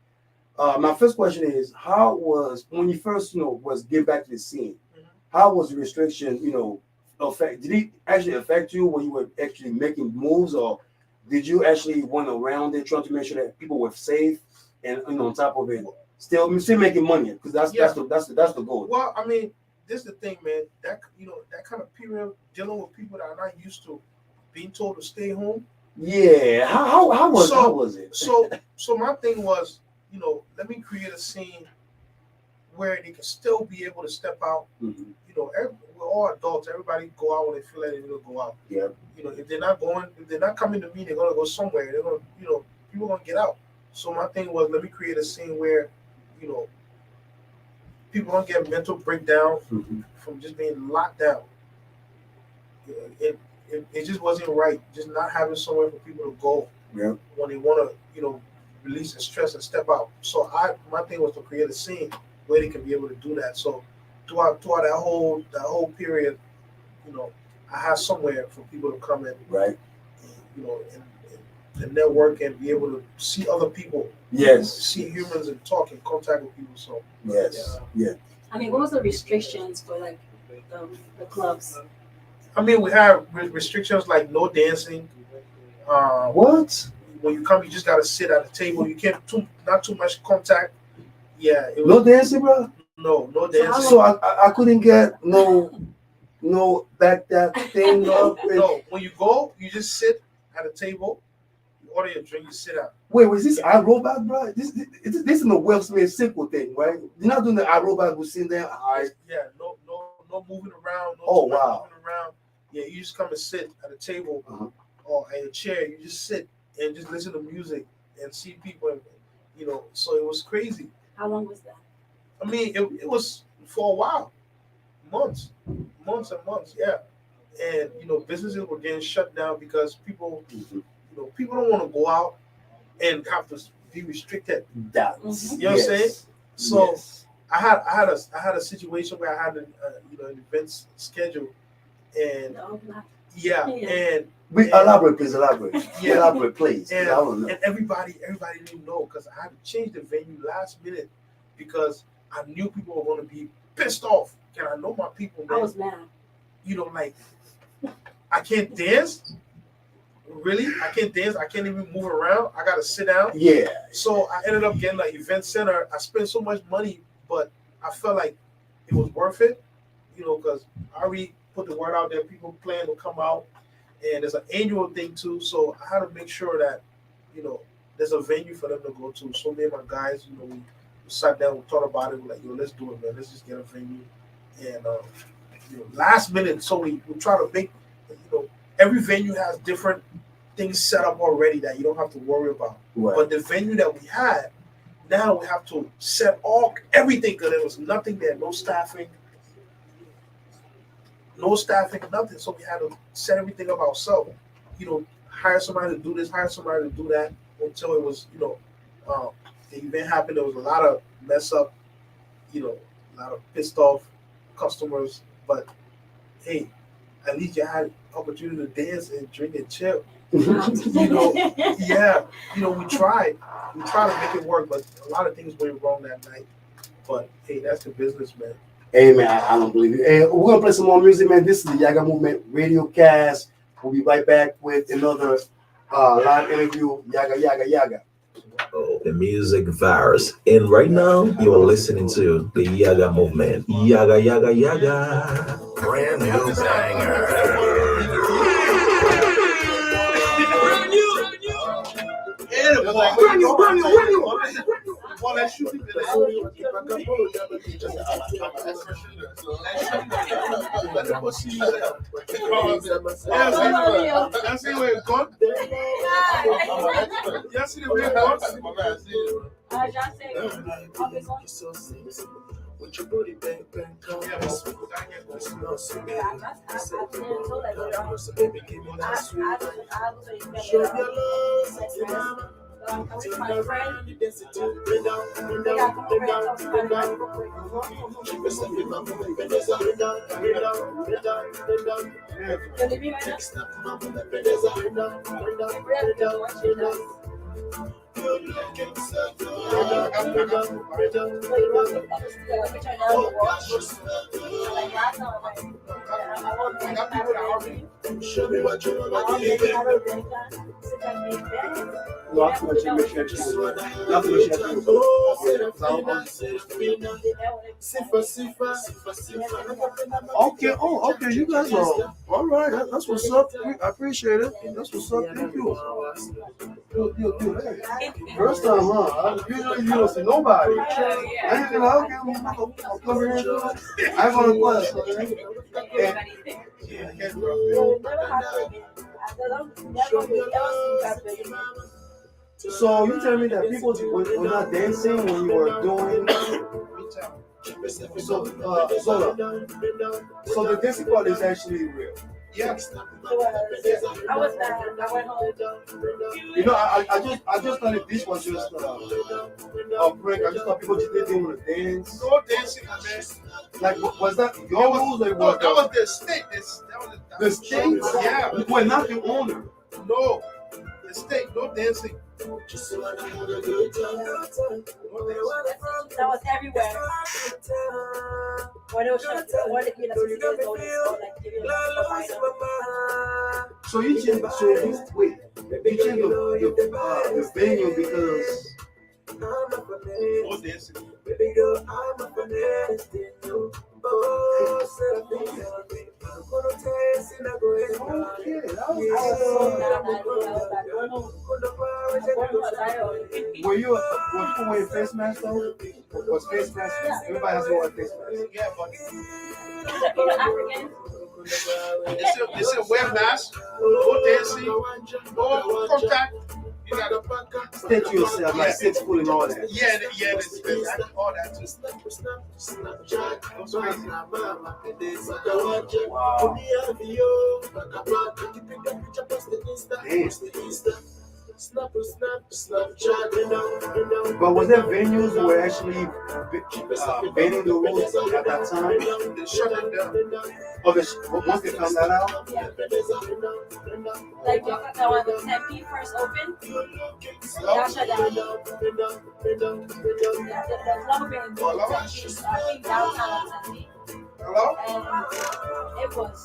My first question is, how was, when you first, was get back to the scene, how was the restriction, did it actually affect you when you were actually making moves, or did you actually went around it trying to make sure that people were safe and, on top of it, still making money? Because that's the goal. Well, I mean, this is the thing, man. That kind of period dealing with people that are not used to being told to stay home. Yeah. How was it? So my thing was, let me create a scene where they can still be able to step out. Mm-hmm. We're all adults. Everybody go out when they feel like they're gonna go out. Yeah. If they're not coming to me, they're gonna go somewhere. They're gonna, people are gonna get out. So my thing was, let me create a scene where, people don't get mental breakdown from just being locked down. It just wasn't right. Just not having somewhere for people to go when they want to, release the stress and step out. So my thing was to create a scene where they can be able to do that. So throughout that whole period, I had somewhere for people to come in, right? And and network and be able to see other people. Yes. See humans and talk and contact with people. So yes, yeah. I mean, what was the restrictions for like the clubs? I mean, we have restrictions like no dancing. What? When you come, you just gotta sit at the table. You can't not too much contact. Yeah. No dancing, bro. No dancing. So I couldn't get no that thing. No. When you go, you just sit at a table. You order your drink. You sit out. Wait, was this iRobot, bro? This is no Will Smith simple thing, right? You're not doing the iRobot who sitting there. Yeah. No moving around. No moving around. Yeah, you just come and sit at a table or in a chair. You just sit and just listen to music and see people. And, so it was crazy. How long was that? I mean, it was for a while, months and months. Yeah, and businesses were getting shut down because people, people don't want to go out and have to be restricted. You know what I'm saying? So I had a situation where I had an events schedule, and and elaborate, please. Yeah, elaborate, please. And, I don't know. And everybody didn't know because I had to change the venue last minute because I knew people were going to be pissed off. And I know my people, man. I was mad. Like I can't dance. Really, I can't dance. I can't even move around. I gotta sit down. Yeah. So I ended up getting an event center. I spent so much money, but I felt like it was worth it. Because I already put the word out there. People plan to come out. And there's an annual thing too, so I had to make sure that, there's a venue for them to go to. So me and my guys, we sat down, we thought about it, we're like, let's do it, man. Let's just get a venue. And last minute, so we try to make, every venue has different things set up already that you don't have to worry about. Right. But the venue that we had, now we have to set everything because there was nothing there, no staffing, nothing. So we had to set everything up ourselves. Hire somebody to do this, hire somebody to do that until it was, the event happened. There was a lot of mess up, a lot of pissed off customers. But hey, at least you had opportunity to dance and drink and chill. We tried to make it work, but a lot of things went wrong that night. But hey, that's the business, man. Hey man, I don't believe it. Hey, we're gonna play some more music, man. This is the Yaggah Movement Radiocast. We'll be right back with another live interview. Yaggah. Oh, the music virus. And right now, you're listening to the Yaggah Movement. Yaggah. Brand new banger. With your booty bang, come baby, give me that sweet. Show your love, With my friend. You're looking so good. Show me what you want to give Okay, okay, you guys are all right. That's what's up. I appreciate it. That's what's up. Thank you. First time, huh? Usually you don't see nobody. I ain't gonna okay, I'll come here. I'm on the class. So you tell me that people were not dancing when you were doing so the dancing part is actually real. Yeah. I was bad. I went home. You know, I just thought if this was just a break, I just thought people just didn't want to dance. No dancing, man. Like, was that your rules? Like, no, that was the state. The state? Yeah. Well, not the owner. No. Stay, no dancing. Just wanna have a good time. That was everywhere. What else? What did you So you changed, so you changed the venue because No dancing. Baby girl, I'm a finesse in you. Oh, were you wearing face mask though? Was face mask? Everybody has to wear face mask. Yeah, but African? it's a wear mask, no dancing, no contact. You gotta Stay to yourself, like 6 foot and all that. yeah, all that too. But was there venues who were actually bending the rules at that time? They shut them down. Okay, once they found that out? Like when Tempe first opened, that shut down. The club been going to Tempe, I think downtown Tempe. Hello? And it was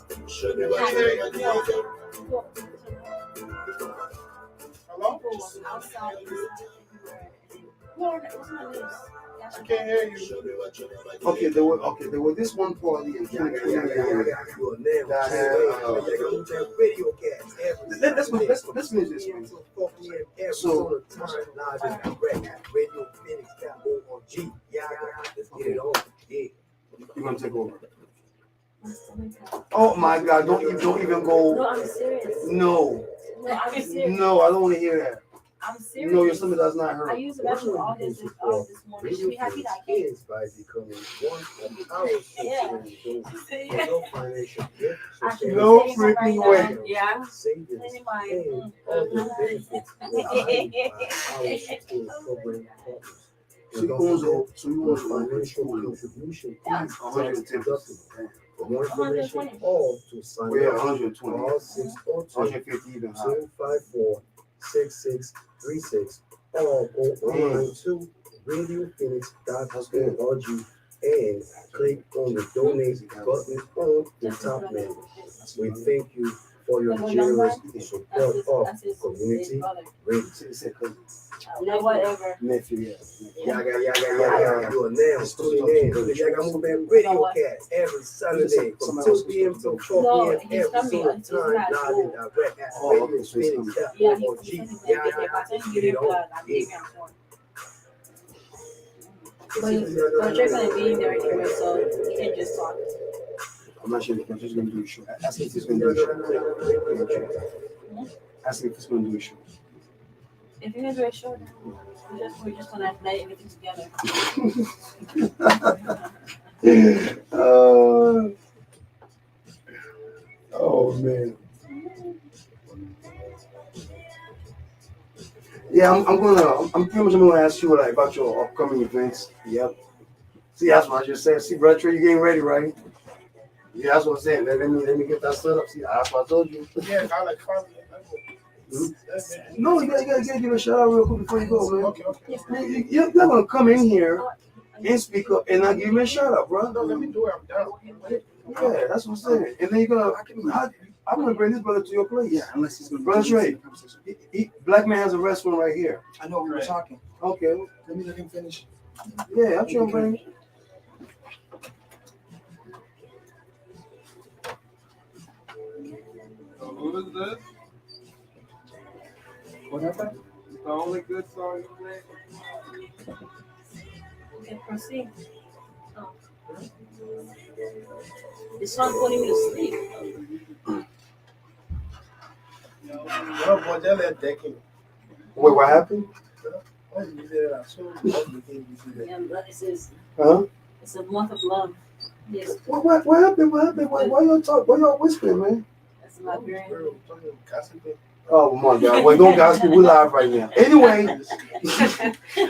Hello? outside. No, it wasn't my news. I can't hear you. Okay, there was this one party in 2020 that had let's finish this one. So you're gonna take over. Oh my God! Don't even go. No, I'm serious. No, No, I'm serious. no, I don't want to hear that. I'm serious. No, your stomach does not I hurt. used the restroom all this morning. You should be happy that I came. By becoming one of our Yeah. no financial gift. No freaking way. Yeah. Savings Any mind. and other benefits provided by our support program partners. So you own Financial contribution Yeah. is 110%. deductible. For more information, 120. call to sign We're up. 120. Call 602 150 even higher. 254-6636 or go online to radiophoenix.org and click on the donate button on the top menu. We thank you for your generous support of community radio. No, whatever. Nephew, yeah. Yaggah. You are now tuning in to the Yaggah Movement Radiocast every Saturday from 2 p.m. to 4 p.m. every single time, live and direct at radiophoenix.org. Get it on. But you're going to be there anyway, so you can just talk. I'm not sure if I'm just going to do a show. Ask if he's going to do a show. Ask if he's going to do a show. If you're going to do a show, we're just going to play everything together. Oh man. Yeah, I'm pretty much gonna ask you like about your upcoming events. Yep. See, that's what I just said. See, brother, you getting ready, right? Yeah, that's what I'm saying. Let me get that set up. See, that's what I told you. Yeah, I like family. No, you gotta give a shout out real quick before you go, man. Okay. You're not gonna come in here and speak up and not give me a shout out, bro. No, let me do it. I'm down. Yeah, that's what I'm saying. And then you're gonna, I'm gonna bring this brother to your place. Yeah, unless he's gonna Brother Trey, Black man has a restaurant right here. I know we were talking. Okay. Let me let him finish. Yeah, I'm trying to bring. So who is this? What happened? It's the only good song you play? Okay, proceed. Oh. This song putting me to sleep. No, boy, they're like decking. Wait, what happened? Yeah, but this is, Huh? it's a month of love. Yes, What happened? What happened? Why y'all talk? Why y'all whispering, man? that's Liberian. Oh my God! Well, don't gossip. We live right now. Anyway,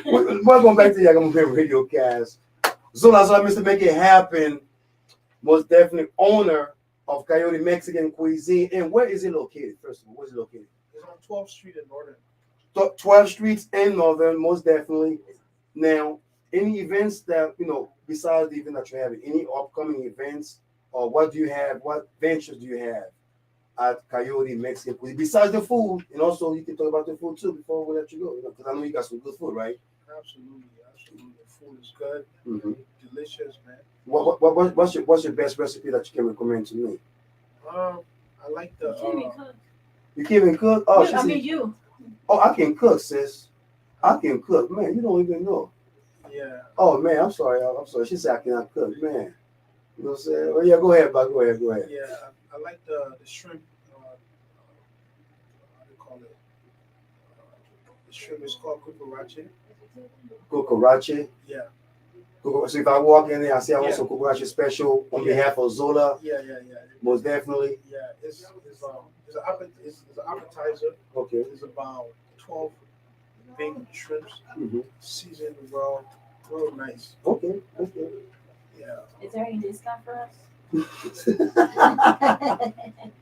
we're going back to the Yaggah Movement Radiocast. Zola, Mr. Make It Happen, most definitely owner of Coyote Mexican Cuisine. And where is it located? First of all, where's it located? It's on 12th Street in Northern. 12th Streets in Northern, most definitely. Now, any events that, besides the event that you have, any upcoming events, or what do you have, what ventures do you have at Coyote Mexican Cuisine, besides the food, and also you can talk about the food too before we let you go, because I know you got some good food, right? Absolutely. The food is good, delicious, man. What's your best recipe that you can recommend to me? I like the. You can't even cook? Oh, you. Oh, I can cook, sis. I can cook, man. You don't even know. Yeah. Oh man, I'm sorry. She said I cannot cook, man. You know what I'm saying? Well, yeah, go ahead, bud. Go ahead. Yeah, I like the shrimp. How do you call it? The shrimp is called cucaracha. Cucaracha? Yeah. So if I walk in there, I say I want some cucaracha special on behalf of Zola. Yeah. Most definitely. Yeah, it's an appetizer. Okay. It's about 12 big shrimps, seasoned well, real nice. Okay. Yeah. Is there any discount for us?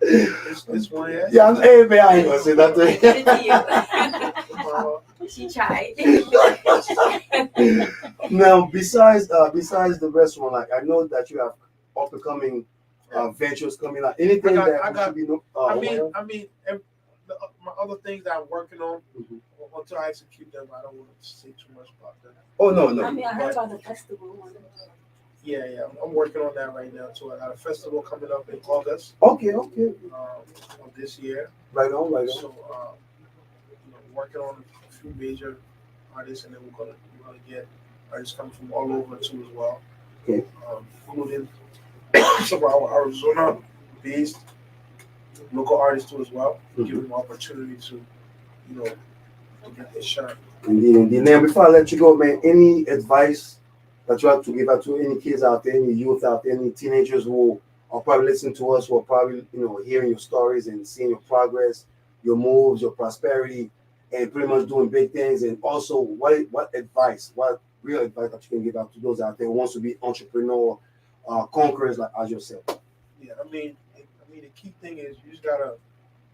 This one, yeah. Yeah, hey man, I ain't gonna say nothing. She tried. Now, besides the restaurant, like I know that you have up and coming ventures coming out. Anything should be my other things that I'm working on, until I execute them, I don't want to say too much about them. Oh no. I mean, I heard about the festival one. Yeah, I'm working on that right now too. I got a festival coming up in August. Okay. Of this year. Right on. So, working on a few major artists, and then we're gonna get artists coming from all over too as well. Okay. Including some of our Arizona-based local artists too as well. Give them opportunity to get their shot. Indeed. Now, before I let you go, man, any advice that you have to give out to any kids out there, any youth out there, any teenagers who are probably listening to us, who are probably hearing your stories and seeing your progress, your moves, your prosperity, and pretty much doing big things? And also, what real advice that you can give out to those out there who wants to be entrepreneur, conquerors like as yourself? Yeah, I mean, the key thing is you just gotta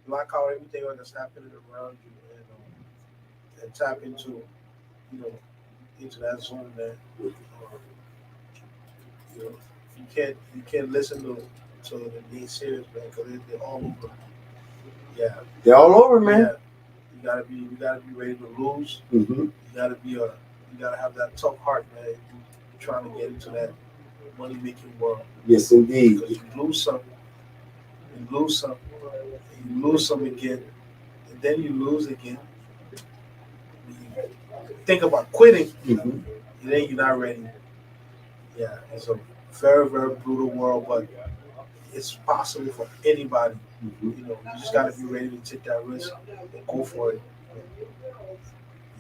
block out everything that's happening around you and tap into that zone, man. You can't listen to the naysayers, man, because they're all over. Yeah, they're all over, man. Yeah. You gotta be ready to lose. You gotta have that tough heart, man. You're trying to get into that money making world. Yes, indeed. Because you lose some, and you lose some again, and then you lose again. You think about quitting, and then you're not ready. Yeah, it's a very, very brutal world, but it's possible for anybody. You just gotta be ready to take that risk and go for it.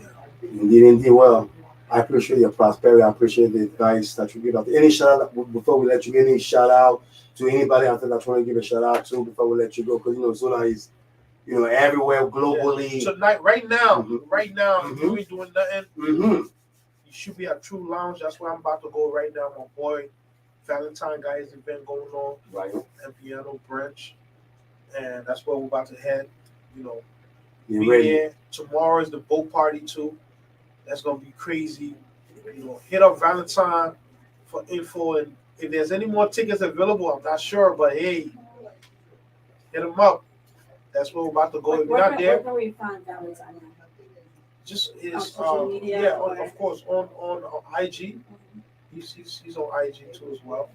Yeah. Indeed. Well, I appreciate your prosperity. I appreciate the advice that you give out. Any shout out before we let you get any shout out to anybody out there that want to give a shout out to before we let you go? Because Zola is everywhere globally. Yeah. Tonight, right now, if you ain't doing nothing, you should be at True Lounge. That's where I'm about to go right now. My boy Valentine got his event going on, right? And Piano Branch, and that's where we're about to head. Be ready. There. Tomorrow is the boat party too. That's gonna be crazy. Hit up Valentine for info, and if there's any more tickets available, I'm not sure, but hey, hit them up. That's where we're about to go. If you're not there, where can we find Valentine? Just his social media, of course on IG. He's on IG too as well.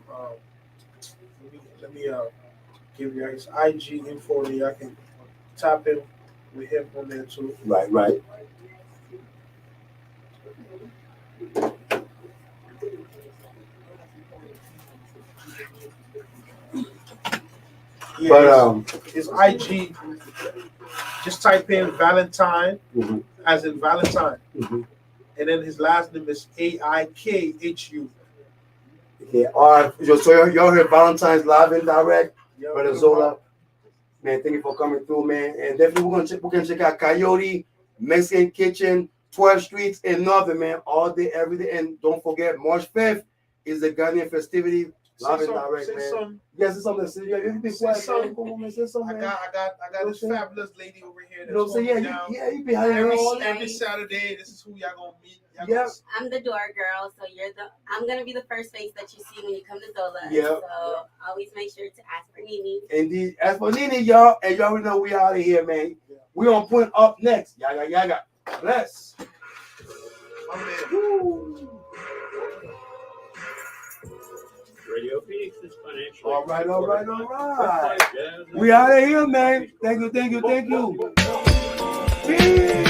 Let me give you his IG info there. I can tap in with him on there too. Right. Yeah, but his IG, just type in Valentine, as in Valentine, and then his last name is AIKHU. Okay, all right. So y'all heard Valentine's live and direct, Brother Zola. Man, thank you for coming through, man. And definitely we're gonna check out Coyote Mexican Kitchen, 12 Streets in Northern, man, all day, every day. And don't forget, March 5th is the Ghanaian festivity Live and direct, man. Yes, it's something to say. Yeah, you be quiet. Come on, man. Say something, man. I got this fabulous lady over here. You know what I'm saying? Yeah, you be here every Saturday. This is who y'all gonna meet. Yeah. I'm the door girl, so I'm gonna be the first face that you see when you come to Zola. Yeah. So always make sure to ask for Nene. Indeed. As for Nene, y'all, and y'all know we out of here, man. We on point up next. Yaggah. Bless. Radio Phoenix is financially. All right. We out of here, man. Thank you. Peace.